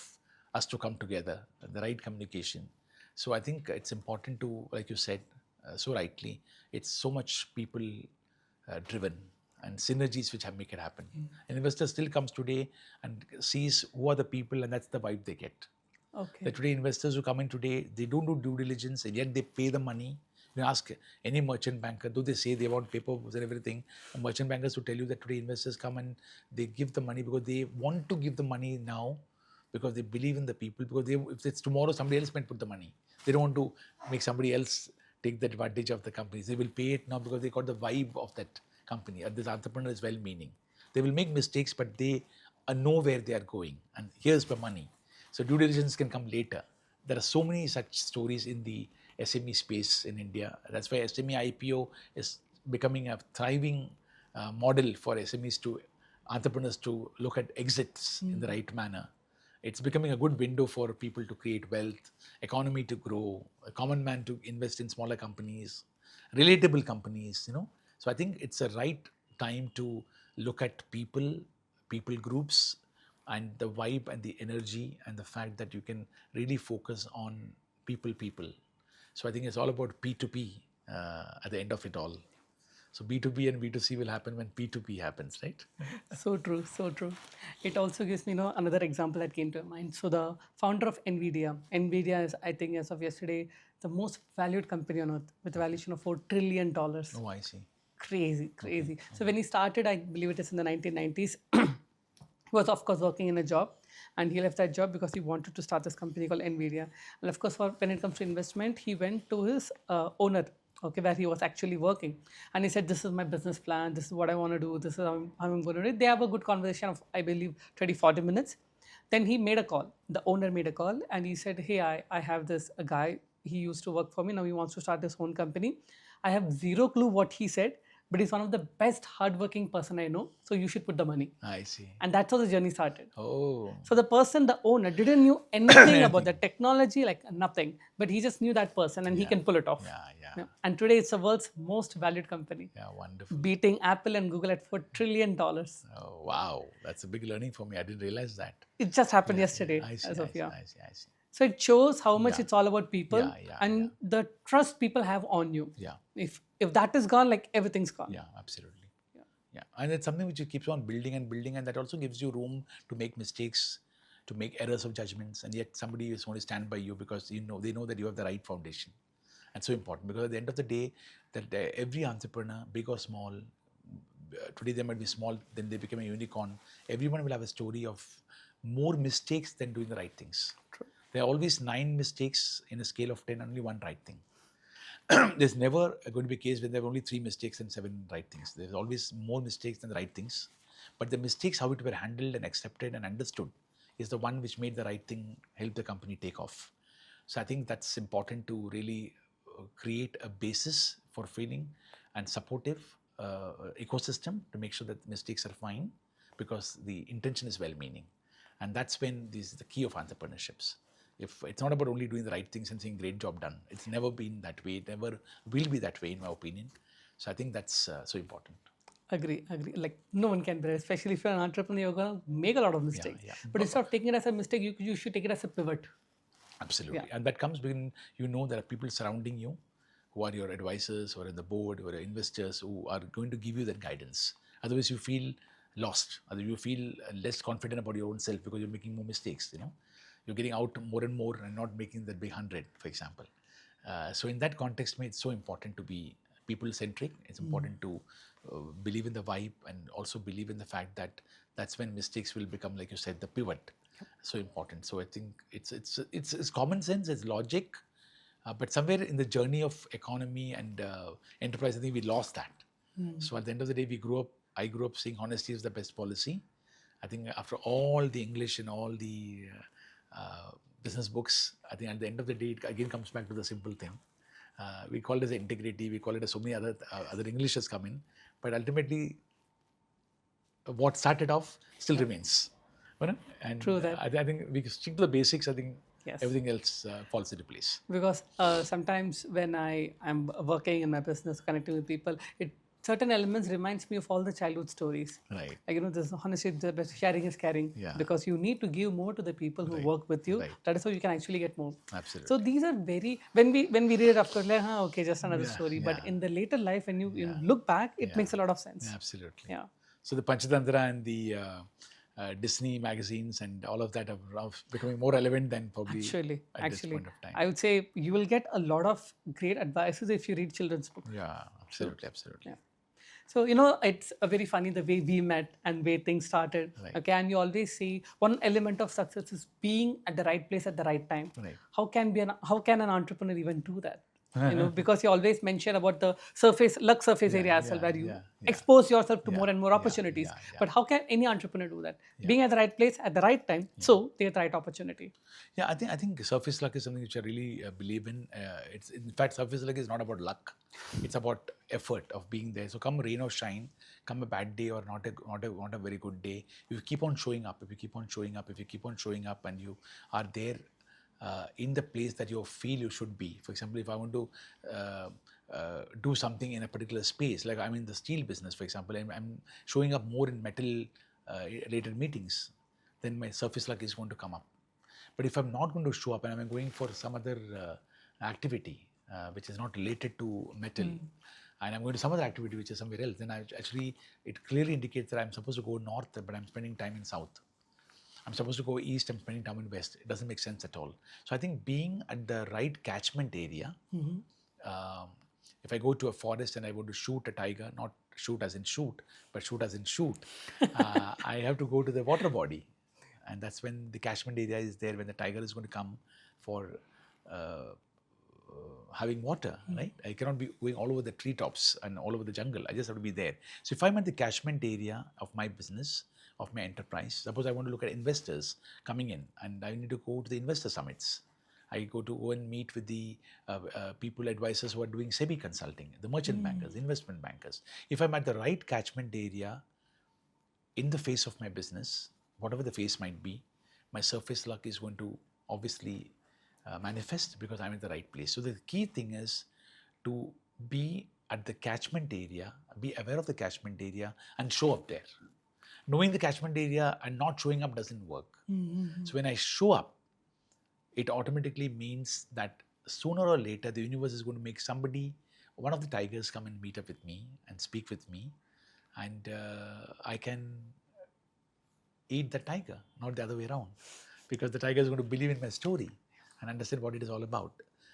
us to come together, the right communication. So I think it's important to, like you said so rightly, it's so much people driven and synergies which have make it happen. An investor still comes today and sees who are the people, and that's the vibe they get. Okay. That today investors who come in today, they don't do due diligence and yet they pay the money. You ask any merchant banker, though they say they want papers and everything, merchant bankers will tell you that today investors come and they give the money because they want to give the money now, because they believe in the people, because if it's tomorrow, somebody else might put the money. They don't want to make somebody else take the advantage of the companies. They will pay it now because they got the vibe of that company. This entrepreneur is well-meaning. They will make mistakes, but they know where they are going. And here's the money. So due diligence can come later. There are so many such stories in the SME space in India. That's why SME IPO is becoming a thriving model for SMEs to entrepreneurs to look at exits in the right manner. It's becoming a good window for people to create wealth, economy to grow, a common man to invest in smaller companies, relatable companies, So I think it's a right time to look at people groups, and the vibe and the energy and the fact that you can really focus on people. So I think it's all about P2P at the end of it all. So B2B and B2C will happen when P2P happens, right? So true, so true. It also gives me, another example that came to mind. So the founder of NVIDIA is, I think, as of yesterday, the most valued company on earth with a valuation of $4 trillion. Oh, I see. Crazy. So when he started, I believe it is in the 1990s, he was, of course, working in a job, and he left that job because he wanted to start this company called NVIDIA. And of course, when it comes to investment, he went to his owner, where he was actually working. And he said, this is my business plan, this is what I want to do, this is how I'm going to do it. They have a good conversation of, I believe, 20, 40 minutes. Then he made a call. The owner made a call, and he said, hey, I have this a guy, he used to work for me, now he wants to start his own company. I have zero clue what he said, but he's one of the best hardworking person I know, so you should put the money. I see. And that's how the journey started. Oh. So the owner, didn't know anything about the technology, like nothing, but he just knew that person and he can pull it off. Yeah. And today it's the world's most valued company. Yeah, wonderful. Beating Apple and Google at $4 trillion. Oh, wow. That's a big learning for me. I didn't realize that. It just happened yesterday. I see. So it shows how much it's all about people and yeah. the trust people have on you. Yeah. If that is gone, like everything's gone. Yeah, absolutely. Yeah. And it's something which keeps on building, and that also gives you room to make mistakes, to make errors of judgments, and yet somebody is going to stand by you because they know that you have the right foundation. And so important, because at the end of the day, that every entrepreneur, big or small, today they might be small, then they become a unicorn. Everyone will have a story of more mistakes than doing the right things. True. There are always 9 mistakes in a scale of 10, only 1 right thing. There's never going to be a case where there are only 3 mistakes and 7 right things. There's always more mistakes than the right things. But the mistakes, how it were handled and accepted and understood, is the one which made the right thing help the company take off. So I think that's important to really create a basis for failing and supportive ecosystem to make sure that mistakes are fine, because the intention is well-meaning. And that's when this is the key of entrepreneurships. If it's not about only doing the right things and saying great job done, it's never been that way. It never will be that way, in my opinion. So I think that's so important. Agree. Like no one can be, especially if you're an entrepreneur, you're gonna make a lot of mistakes. yeah. But instead of taking it as a mistake, you should take it as a pivot. Absolutely. And that comes when you know there are people surrounding you who are your advisors or in the board or investors who are going to give you that guidance. Otherwise, you feel lost. Otherwise, you feel less confident about your own self because you're making more mistakes. You're getting out more and more and not making that big 100, for example. So in that context, it's so important to be people-centric. It's important to believe in the vibe and also believe in the fact that that's when mistakes will become, like you said, the pivot. So important. So I think it's common sense, it's logic, but somewhere in the journey of economy and enterprise, I think we lost that. So at the end of the day, I grew up seeing honesty is the best policy. I think after all the English and all the business books, I think at the end of the day, it again comes back to the simple thing. We call it as integrity, we call it as so many other Englishes come in, but ultimately, what started off still remains. And True that. I think we stick to the basics. I think Yes. everything else falls into place. Because sometimes when I am working in my business, connecting with people, certain elements reminds me of all the childhood stories. Right. Like, this honestly, the best sharing is caring. Yeah. Because you need to give more to the people who work with you. Right. That is how you can actually get more. Absolutely. So these are very, when we read it after, like, okay, just another story. But yeah. in the later life, when you look back, it makes a lot of sense. Yeah, absolutely. Yeah. So the Panchatantra and the Disney magazines and all of that are becoming more relevant than probably at this point of time. I would say you will get a lot of great advices if you read children's books. Yeah, absolutely, absolutely. Yeah. So, it's a very funny the way we met and way things started. Right. Okay, and you always see one element of success is being at the right place at the right time. Right. How can an entrepreneur even do that? Because you always mention about the luck surface area as well, where you expose yourself to more and more opportunities. But how can any entrepreneur do that? Being at the right place at the right time, so they get the right opportunity. Yeah, I think surface luck is something which I really believe in. It's in fact, surface luck is not about luck; it's about effort of being there. So come rain or shine, come a bad day or not a very good day, if you keep on showing up, and you are there in the place that you feel you should be. For example, if I want to do something in a particular space, like I'm in the steel business, for example, I'm showing up more in metal related meetings, then my surface luck is going to come up. But if I'm not going to show up and I'm going for some other activity which is not related to metal, and I'm going to some other activity which is somewhere else, then it clearly indicates that I'm supposed to go north, but I'm spending time in south. I'm supposed to go east, I'm spending time in west. It doesn't make sense at all. So I think being at the right catchment area, if I go to a forest and I want to shoot a tiger, not shoot as in shoot, but shoot as in shoot, I have to go to the water body. And that's when the catchment area is there, when the tiger is going to come for having water, right? I cannot be going all over the treetops and all over the jungle. I just have to be there. So if I'm at the catchment area of my business, of my enterprise, suppose I want to look at investors coming in and I need to go to the investor summits. I go and meet with the people, advisors who are doing SEBI consulting, the merchant bankers, investment bankers. If I'm at the right catchment area in the face of my business, whatever the face might be, my surface luck is going to obviously manifest because I'm in the right place. So the key thing is to be at the catchment area, be aware of the catchment area and show up there. Knowing the catchment area and not showing up doesn't work. So when I show up, it automatically means that sooner or later the universe is going to make one of the tigers come and meet up with me and speak with me, and I can eat the tiger, not the other way around, because the tiger is going to believe in my story and understand what it is all about.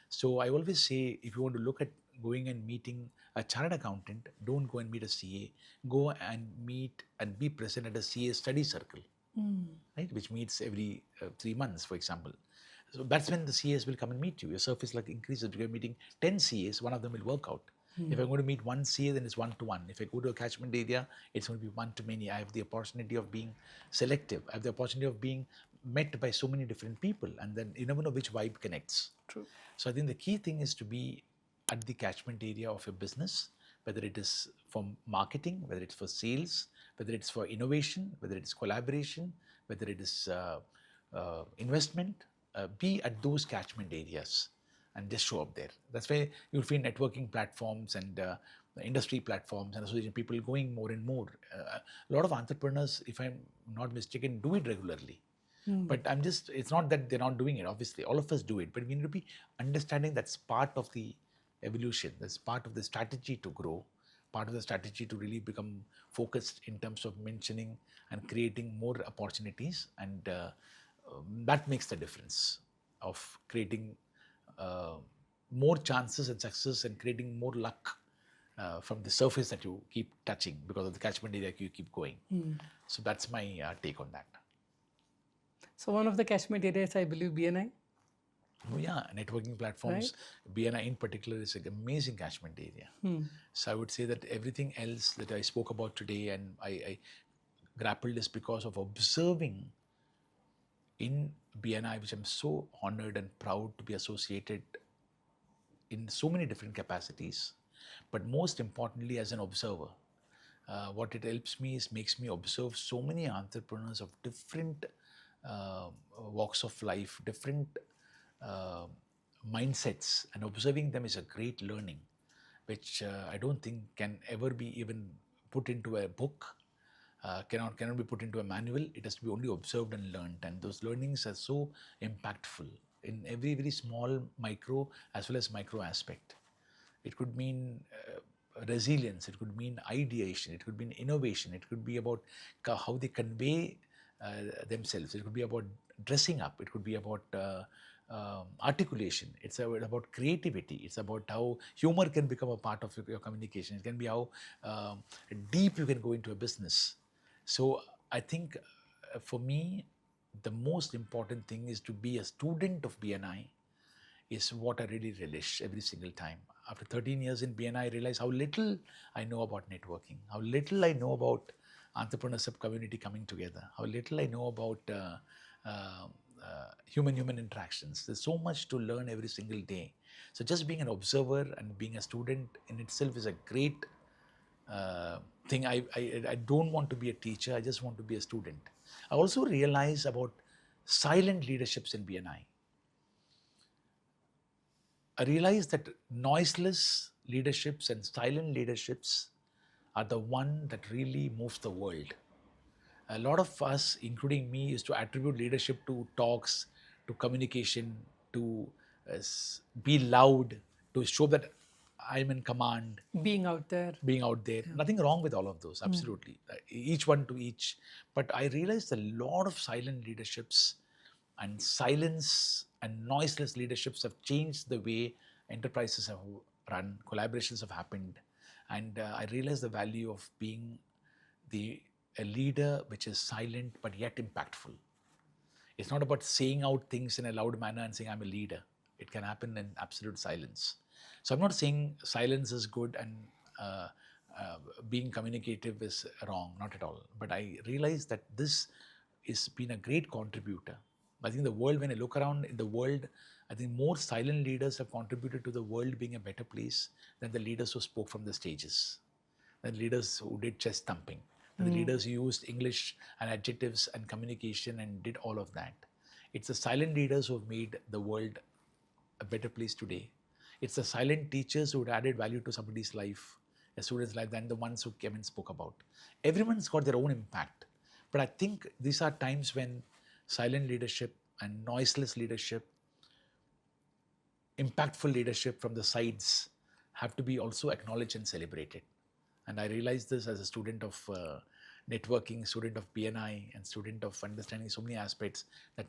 So I always say, if you want to look at going and meeting a chartered accountant, don't go and meet a CA. Go and meet and be present at a CA study circle, right? Which meets every 3 months, for example. So that's when the CAs will come and meet you. Your surface luck increases. If you're meeting 10 CAs, one of them will work out. If I'm going to meet one CA, then it's 1-to-1. If I go to a catchment area, it's going to be one-to-many. I have the opportunity of being selective. I have the opportunity of being met by so many different people, and then you never know which vibe connects. True. So I think the key thing is to be at the catchment area of your business, whether it is for marketing, whether it's for sales, whether it's for innovation, whether it's collaboration, whether it is investment, be at those catchment areas and just show up there. That's why you'll find networking platforms and industry platforms and association people going more and more. A lot of entrepreneurs, if I'm not mistaken, do it regularly. But it's not that they're not doing it. Obviously, all of us do it. But we need to be understanding that's part of the evolution. That's part of the strategy to grow, part of the strategy to really become focused in terms of mentioning and creating more opportunities. And that makes the difference of creating more chances and success and creating more luck from the surface that you keep touching because of the catchment area you keep going. So that's my take on that. So one of the catchment areas, I believe, BNI. Oh yeah, networking platforms, BNI in particular is an amazing catchment area. So I would say that everything else that I spoke about today and I grappled is because of observing in BNI, which I'm so honored and proud to be associated in so many different capacities, but most importantly as an observer. What it helps me is makes me observe so many entrepreneurs of different walks of life, different mindsets, and observing them is a great learning, which I don't think can ever be even put into a book, cannot be put into a manual. It has to be only observed and learned, and those learnings are so impactful in every very small micro as well as micro aspect. It could mean resilience, it could mean ideation, it could mean innovation, it could be about how they convey themselves, it could be about dressing up, it could be about articulation, it's about creativity, it's about how humor can become a part of your communication, it can be how deep you can go into a business. So I think for me, the most important thing is to be a student of BNI is what I really relish every single time. After 13 years in BNI, I realize how little I know about networking, how little I know about entrepreneurship community coming together, how little I know about human interactions. There's so much to learn every single day. So just being an observer and being a student in itself is a great thing. I don't want to be a teacher. I just want to be a student. I also realize about silent leaderships in BNI. I realize that noiseless leaderships and silent leaderships are the one that really moves the world. A lot of us, including me, used to attribute leadership to talks, to communication, to be loud, to show that I'm in command. Being out there. Nothing wrong with all of those, absolutely. Each one to each. But I realized a lot of silent leaderships and silence and noiseless leaderships have changed the way enterprises have run, collaborations have happened. And I realized the value of being a leader which is silent but yet impactful. It's not about saying out things in a loud manner and saying I'm a leader. It can happen in absolute silence. So I'm not saying silence is good and being communicative is wrong, not at all. But I realize that this has been a great contributor. I think the world, when I look around in the world, I think more silent leaders have contributed to the world being a better place than the leaders who spoke from the stages, than leaders who did chest thumping, than the leaders who used English and adjectives and communication and did all of that. It's the silent leaders who have made the world a better place today. It's the silent teachers who added value to somebody's life, a student's life, than the ones who came and spoke about. Everyone's got their own impact. But I think these are times when silent leadership and noiseless leadership, impactful leadership from the sides have to be also acknowledged and celebrated. And I realized this as a student of networking, student of BNI, and student of understanding so many aspects that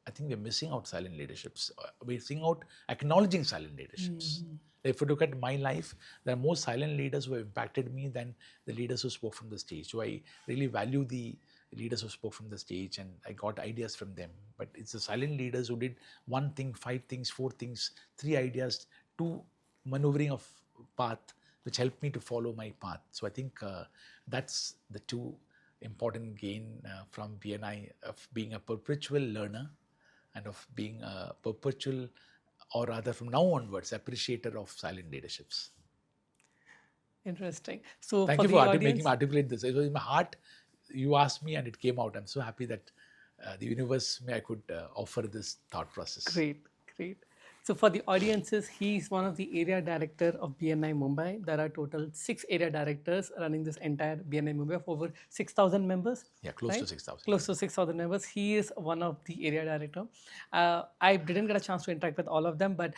I think we're missing out silent leaderships. We're missing out acknowledging silent leaderships. If you look at my life, there are more silent leaders who have impacted me than the leaders who spoke from the stage. So I really value the leaders who spoke from the stage and I got ideas from them. But it's the silent leaders who did one thing, five things, four things, three ideas, two maneuvering of path, which helped me to follow my path. So I think that's the two important gain from BNI, of being a perpetual learner and of being a perpetual or rather from now onwards, appreciator of silent leaderships. Interesting. So Thank for you the for making audience, me articulate this. It was in my heart. You asked me and it came out. I'm so happy that the universe, I could offer this thought process. great, great. So for the audiences, he's one of the area director of BNI Mumbai. There are total 6 area directors running this entire BNI Mumbai of over 6,000 members. Yeah, close to 6,000. Close to 6,000 members. He is one of the area director. I didn't get a chance to interact with all of them, but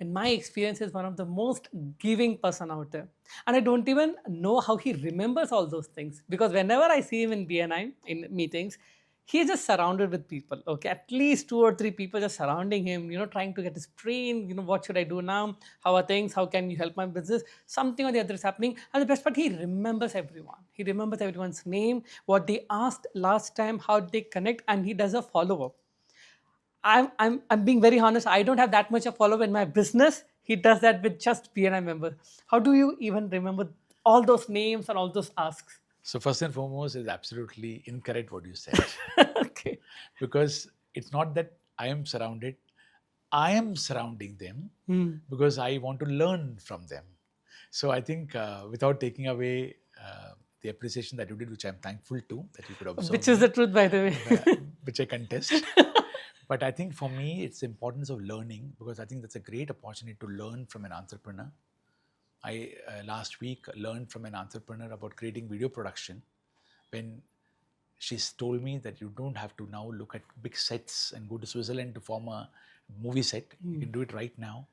in my experience, is one of the most giving person out there. And I don't even know how he remembers all those things, because whenever I see him in BNI in meetings, he's just surrounded with people. Okay, at least 2 or 3 people just surrounding him, trying to get his brain, what should I do now? How are things? How can you help my business? Something or the other is happening. And the best part, he remembers everyone. He remembers everyone's name, what they asked last time, how they connect, and he does a follow up. I'm being very honest. I don't have that much of follow in my business. He does that with just BNI members. How do you even remember all those names and all those asks? So first and foremost, is absolutely incorrect what you said. Okay. Because it's not that I am surrounded. I am surrounding them because I want to learn from them. So I think without taking away the appreciation that you did, which I'm thankful to, that you could observe, Which is the truth, by the way. which I contest. But I think for me, it's the importance of learning, because I think that's a great opportunity to learn from an entrepreneur. I last week learned from an entrepreneur about creating video production, when she's told me that you don't have to now look at big sets and go to Switzerland to form a movie set. You can do it right now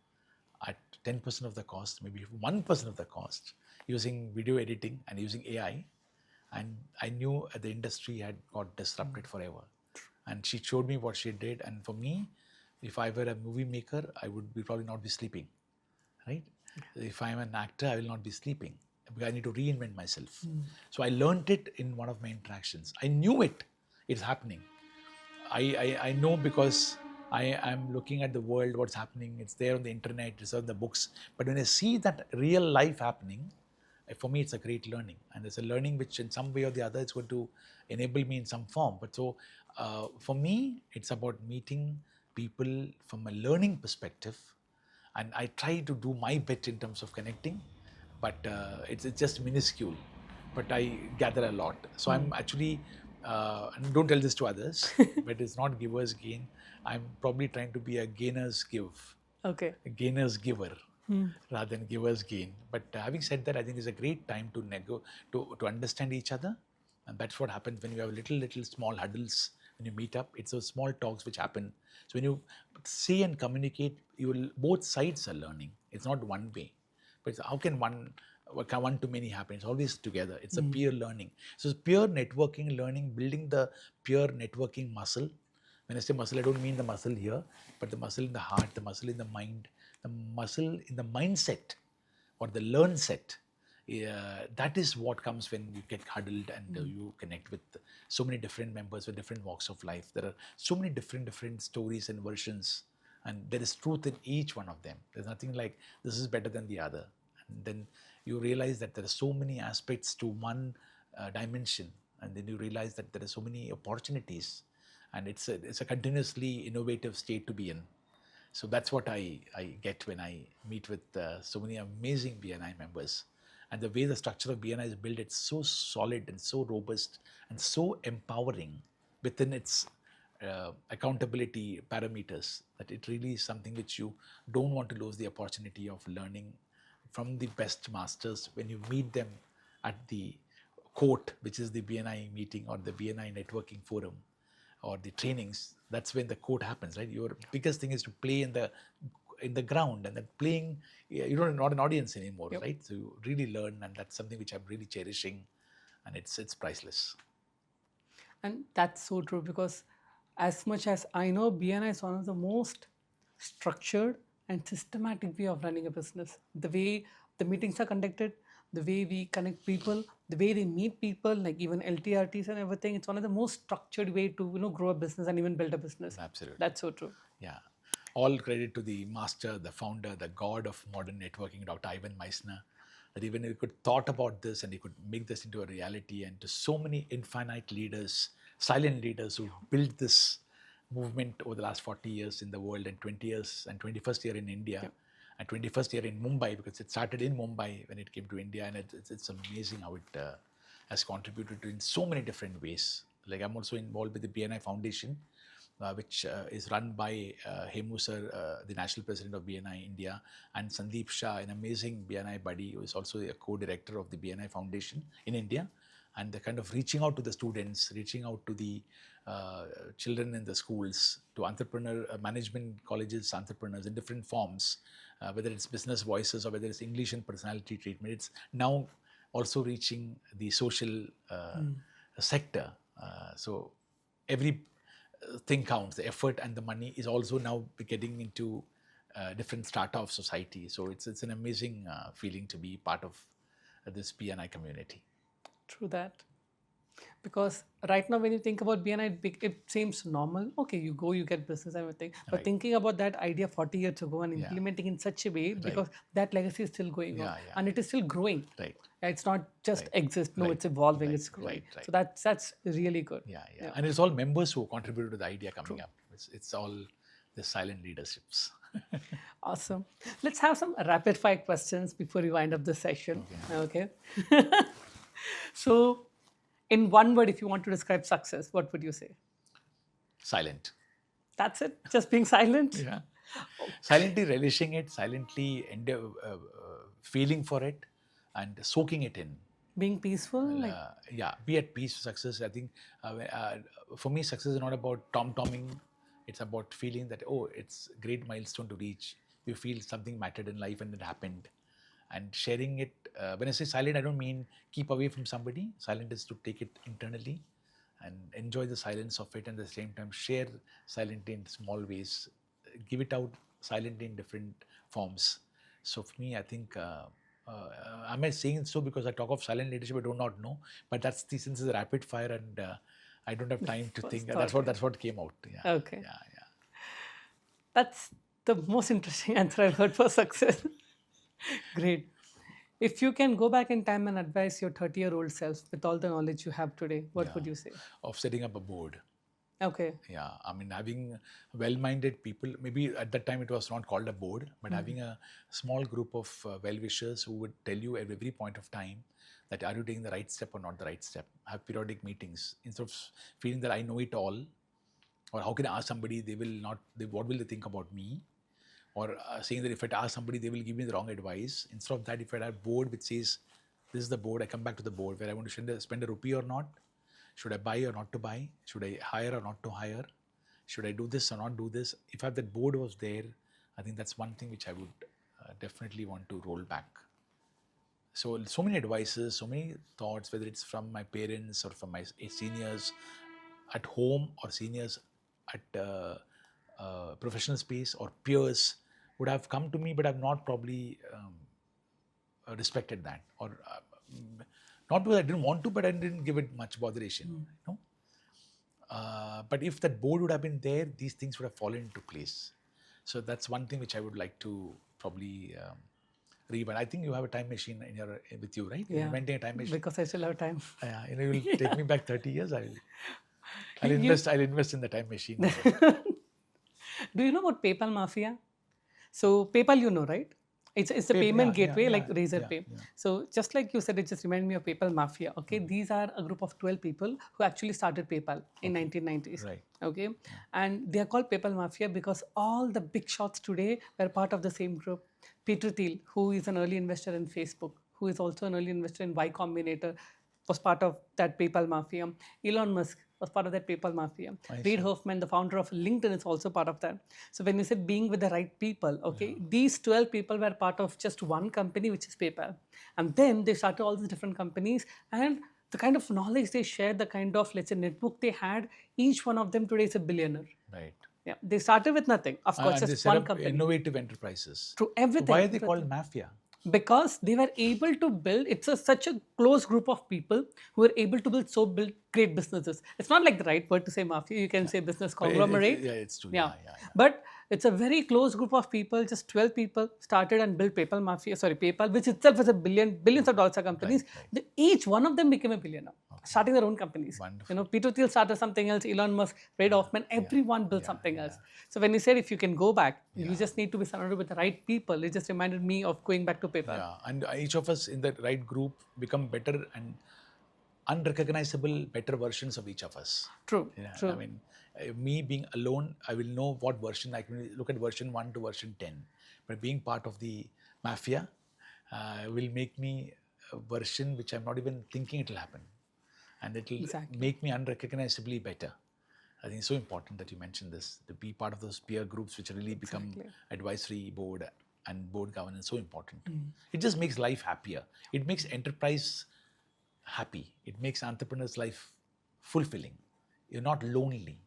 at 10% of the cost, maybe 1% of the cost, using video editing and using AI. And I knew the industry had got disrupted forever. And she showed me what she did. And for me, if I were a movie maker, I would probably not be sleeping, right? If I'm an actor, I will not be sleeping, because I need to reinvent myself. So I learned it in one of my interactions. I knew it's happening. I know, because I am looking at the world, what's happening. It's there on the internet, it's on the books. But when I see that real life happening, for me, it's a great learning. And it's a learning which in some way or the other, it's going to enable me in some form. But so for me, it's about meeting people from a learning perspective. And I try to do my bit in terms of connecting, but it's just minuscule. But I gather a lot. So I'm actually, and don't tell this to others, but it's not givers gain. I'm probably trying to be a gainers give, Okay. a gainers giver, rather than givers gain. But having said that, I think it's a great time to understand each other. And that's what happens when you have little small huddles. When you meet up, it's those small talks which happen. So when you see and communicate, both sides are learning. It's not one way. But how can one to many happen? It's always together. It's a peer learning. So it's peer networking, learning, building the peer networking muscle. When I say muscle, I don't mean the muscle here, but the muscle in the heart, the muscle in the mind, the muscle in the mindset, or the learn set. That is what comes when you get huddled and you connect with so many different members with different walks of life. There are so many different stories and versions, and there is truth in each one of them. There's nothing like this is better than the other. And then you realize that there are so many aspects to one dimension, and then you realize that there are so many opportunities, and it's a continuously innovative state to be in. So that's what I get when I meet with so many amazing BNI members. And the way the structure of BNI is built, it's so solid and so robust and so empowering within its accountability parameters, that it really is something which you don't want to lose the opportunity of learning from the best masters when you meet them at the court, which is the BNI meeting or the BNI networking forum or the trainings. That's when the court happens, right? Your biggest thing is to play in the ground, and then playing, you're not an audience anymore, right? So you really learn, and that's something which I'm really cherishing, and it's priceless. And that's so true, because as much as I know, BNI is one of the most structured and systematic way of running a business. The way the meetings are conducted, the way we connect people, the way they meet people, like even LTRTs and everything. It's one of the most structured way to grow a business and even build a business. Absolutely. That's so true. Yeah. All credit to the master, the founder, the god of modern networking, Dr. Ivan Meissner, that even he could thought about this and he could make this into a reality, and to so many infinite leaders, silent leaders who built this movement over the last 40 years in the world and 20 years and 21st year in India and 21st year in Mumbai, because it started in Mumbai when it came to India, and it's amazing how it has contributed to in so many different ways. Like I'm also involved with the BNI Foundation, which is run by Hemu sir, the national president of BNI India, and Sandeep Shah, an amazing BNI buddy who is also a co-director of the BNI Foundation in India. And the kind of reaching out to the students, reaching out to the children in the schools, to entrepreneur management colleges, entrepreneurs in different forms, whether it's business voices or whether it's English and personality treatment. It's now also reaching the social sector. So every thing counts. The effort and the money is also now getting into different strata of society. So it's an amazing feeling to be part of this BNI community. True that. Because right now, when you think about BNI, it seems normal. Okay, you go, you get business, everything. But Right. thinking about that idea 40 years ago and implementing in such a way, because that legacy is still going on and it is still growing. Right. It's not just exist. No, Right. it's evolving. Right. It's growing. Right. Right. So that's really good. Yeah. And it's all members who contributed to the idea coming up. It's all the silent leaderships. Awesome. Let's have some rapid fire questions before we wind up the session. Okay. So, in one word, if you want to describe success, what would you say? Silent. That's it? Just being silent? Yeah. Silently relishing it, silently feeling for it, and soaking it in. Being peaceful? Be at peace. Success, I think, for me, success is not about tom-tomming. It's about feeling that, it's a great milestone to reach. You feel something mattered in life and it happened. And sharing it, when I say silent, I don't mean keep away from somebody. Silent is to take it internally and enjoy the silence of it, and at the same time share silently in small ways. Give it out silently in different forms. So for me, I think, am I saying so because I talk of silent leadership? I do not know. But that's since it's a rapid fire and I don't have time to think. That's what came out. Yeah. Okay. Yeah. That's the most interesting answer I've heard for success. Great. If you can go back in time and advise your 30-year-old self with all the knowledge you have today, what would you say? Of setting up a board. Okay. Yeah, I mean, having well-minded people, maybe at that time it was not called a board, but having a small group of well-wishers who would tell you at every point of time that are you taking the right step or not the right step. Have periodic meetings instead of feeling that I know it all, or how can I ask somebody, what will they think about me? Or saying that if I ask somebody, they will give me the wrong advice. Instead of that, if I have a board which says, this is the board, I come back to the board where I want to spend a rupee or not. Should I buy or not to buy? Should I hire or not to hire? Should I do this or not do this? If that board was there, I think that's one thing which I would definitely want to roll back. So many advices, so many thoughts, whether it's from my parents or from my seniors at home or seniors at professional space or peers would have come to me, but I've not probably respected that, or not because I didn't want to, but I didn't give it much botheration. But if that board would have been there, these things would have fallen into place. So that's one thing which I would like to probably rewind. I think you have a time machine with you, right? You're inventing a time machine. Because I still have time. Yeah, you will take me back 30 years. I'll invest in the time machine. Do you know about PayPal Mafia? So PayPal, you know, right? It's the payment gateway like Razorpay. So just like you said, it just reminded me of PayPal Mafia. Okay, these are a group of 12 people who actually started PayPal in 1990s. Right. Okay, and they are called PayPal Mafia because all the big shots today were part of the same group. Peter Thiel, who is an early investor in Facebook, who is also an early investor in Y Combinator, was part of that PayPal Mafia. Elon Musk was part of that PayPal Mafia. Reid Hoffman, the founder of LinkedIn, is also part of that. So when you said being with the right people, okay, these 12 people were part of just one company, which is PayPal. And then they started all these different companies, and the kind of knowledge they shared, the kind of, let's say, network they had, each one of them today is a billionaire. Right. Yeah, they started with nothing. Of course, just one company. Innovative enterprises. Through everything. So why are they called mafia? Because they were able to build, such a close group of people who were able to build great businesses. It's not like the right word to say mafia. You can say business conglomerate. It's true. Yeah. But It's a very close group of people, just 12 people started and built PayPal, which itself is a billions of dollars of companies. Right. Each one of them became a billionaire, starting their own companies. Wonderful. Peter Thiel started something else, Elon Musk, Ray Hoffman, everyone built something else. So when you said if you can go back, you just need to be surrounded with the right people. It just reminded me of going back to PayPal. Yeah, and each of us in the right group become better and unrecognizable better versions of each of us. True. I mean, me being alone, I will know what version I can look at version 1 to version 10. But being part of the mafia will make me a version which I'm not even thinking it will happen. And it will make me unrecognizably better. I think it's so important that you mentioned this, to be part of those peer groups which really become advisory board and board governance, so important. It just makes life happier. It makes enterprise happy. It makes entrepreneur's life fulfilling. You're not lonely.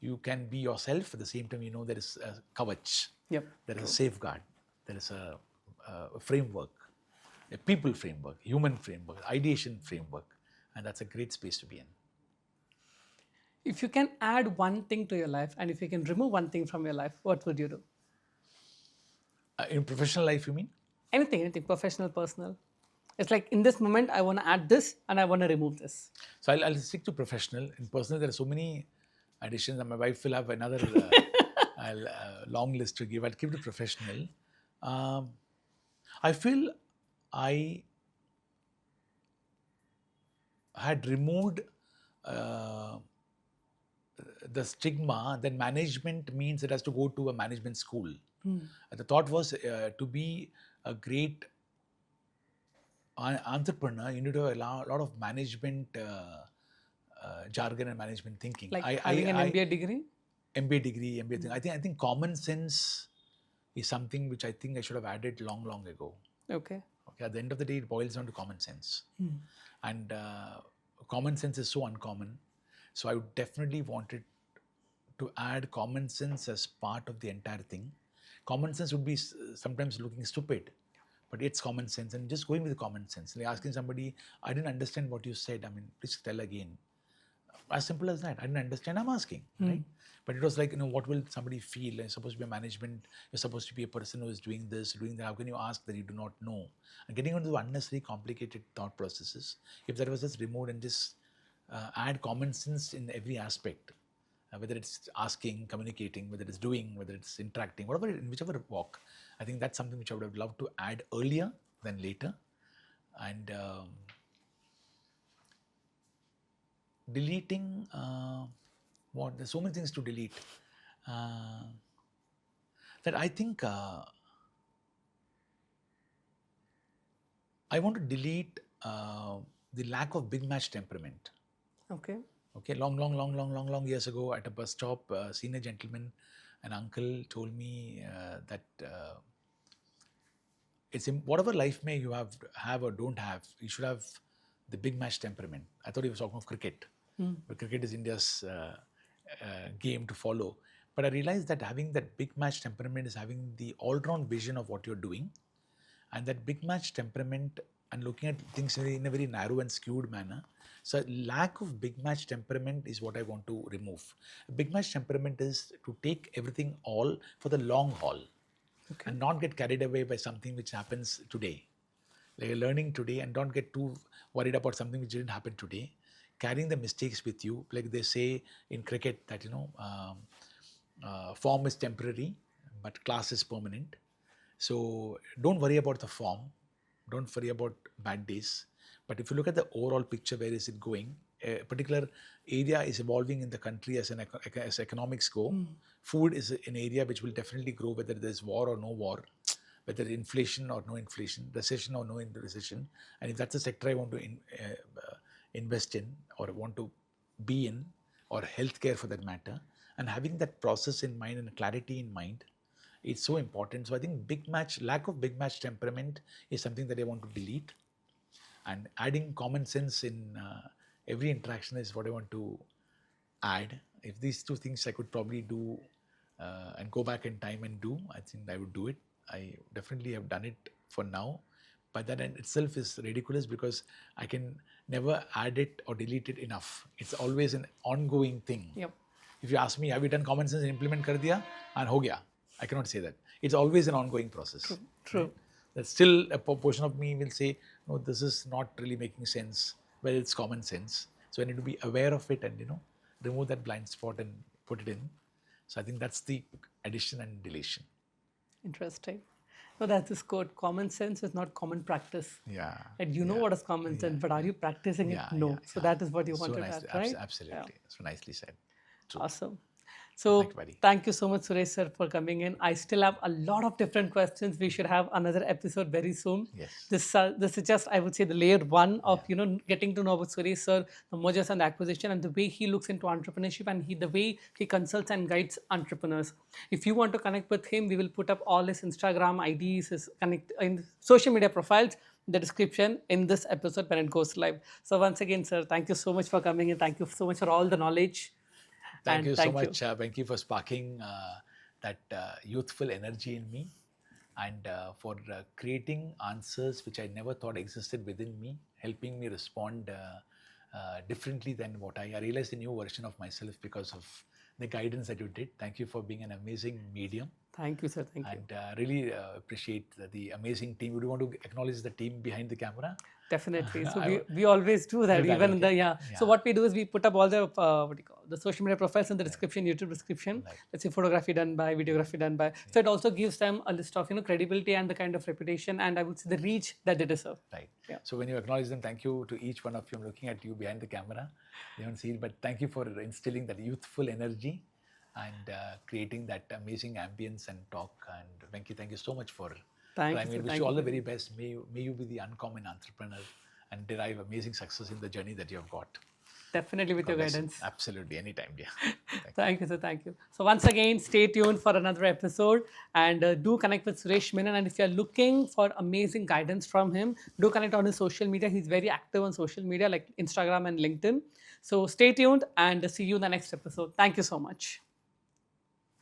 You can be yourself. At the same time, you know there is a kavach. Yep. There is a safeguard. There is a framework, a people framework, human framework, ideation framework. And that's a great space to be in. If you can add one thing to your life and if you can remove one thing from your life, what would you do? In professional life, you mean? Anything, professional, personal. It's like in this moment, I want to add this and I want to remove this. So I'll stick to professional. In personal, there are so many additions, and my wife will have another long list to give. I'll keep it professional. I feel I had removed the stigma that management means it has to go to a management school. The thought was to be a great entrepreneur, you need to have a lot of management jargon and management thinking. Like having an MBA degree? MBA degree, MBA thing. I think common sense is something which I think I should have added long ago. Okay. At the end of the day, it boils down to common sense. And common sense is so uncommon. So I would definitely wanted to add common sense as part of the entire thing. Common sense would be sometimes looking stupid, but it's common sense, and just going with the common sense. Like asking somebody, I didn't understand what you said. I mean, please tell again. As simple as that. I didn't understand, I'm asking, right? But it was like, what will somebody feel? You're supposed to be a management, you're supposed to be a person who is doing this, doing that. How can you ask that you do not know? And getting into unnecessary complicated thought processes. If that was just removed and just add common sense in every aspect, whether it's asking, communicating, whether it's doing, whether it's interacting, whatever, in whichever walk, I think that's something which I would have loved to add earlier than later. And deleting, there's so many things to delete that I think I want to delete the lack of big match temperament. Okay. Long years ago at a bus stop, a senior gentleman, an uncle told me that it's whatever life may you have or don't have, you should have the big match temperament. I thought he was talking of cricket, but cricket is India's game to follow. But I realized that having that big match temperament is having the all-round vision of what you're doing, and that big match temperament and looking at things in a very narrow and skewed manner. So lack of big match temperament is what I want to remove. Big match temperament is to take everything all for the long haul, and not get carried away by something which happens today. Like you're learning today, and don't get too worried about something which didn't happen today. Carrying the mistakes with you, like they say in cricket that form is temporary, but class is permanent. So don't worry about the form, don't worry about bad days. But if you look at the overall picture, where is it going? A particular area is evolving in the country as economics go. Food is an area which will definitely grow, whether there's war or no war, whether inflation or no inflation, recession or no recession. And if that's a sector I want to invest in or want to be in, or healthcare for that matter, and having that process in mind and clarity in mind, it's so important. So I think lack of big match temperament is something that I want to delete. And adding common sense in every interaction is what I want to add. If these two things I could probably do and go back in time and do, I think I would do it. I definitely have done it for now. But that in itself is ridiculous because I can never add it or delete it enough. It's always an ongoing thing. Yep. If you ask me, have you done common sense and implement kar diya and ho gaya? I cannot say that. It's always an ongoing process. True. Right? That still a portion of me will say, no, this is not really making sense. Well, it's common sense. So I need to be aware of it and, remove that blind spot and put it in. So I think that's the addition and deletion. Interesting. No, that's this quote. Common sense is not common practice. Yeah. And you know what is common sense, but are you practicing it? No. So that is what you wanted to add, right? Absolutely. Yeah. So nicely said. True. Awesome. So Thank you, buddy. thank you so much, Suresh sir, for coming in. I still have a lot of different questions. We should have another episode very soon. Yes. This is just, I would say, the layer one of getting to know about Suresh sir, the mergers and the acquisition, and the way he looks into entrepreneurship, and the way he consults and guides entrepreneurs. If you want to connect with him, we will put up all his Instagram IDs, his in social media profiles, in the description in this episode when it goes live. So once again, sir, thank you so much for coming in. Thank you so much for all the knowledge. Thank you so much, Venki, for sparking that youthful energy in me and for creating answers which I never thought existed within me, helping me respond differently than what I realized a new version of myself because of the guidance that you did. Thank you for being an amazing medium. Thank you, sir. Thank you. And really appreciate the amazing team. Would you want to acknowledge the team behind the camera? Definitely. So we always do that, even in the So what we do is we put up all the the social media profiles in the description, YouTube description. Right. Let's say photography done by, videography done by. So it also gives them a list of credibility and the kind of reputation and I would say the reach that they deserve. Right. Yeah. So when you acknowledge them, thank you to each one of you. I'm looking at you behind the camera. You don't see it, but thank you for instilling that youthful energy and creating that amazing ambience and talk. And Venki, thank you so much for. I wish you all the very best. May you be the uncommon entrepreneur and derive amazing success in the journey that you have got. Definitely with your guidance. Absolutely, anytime. Yeah. Thank you, sir. Thank you. So once again, stay tuned for another episode and do connect with Suresh Menon. And if you're looking for amazing guidance from him, do connect on his social media. He's very active on social media like Instagram and LinkedIn. So stay tuned and see you in the next episode. Thank you so much.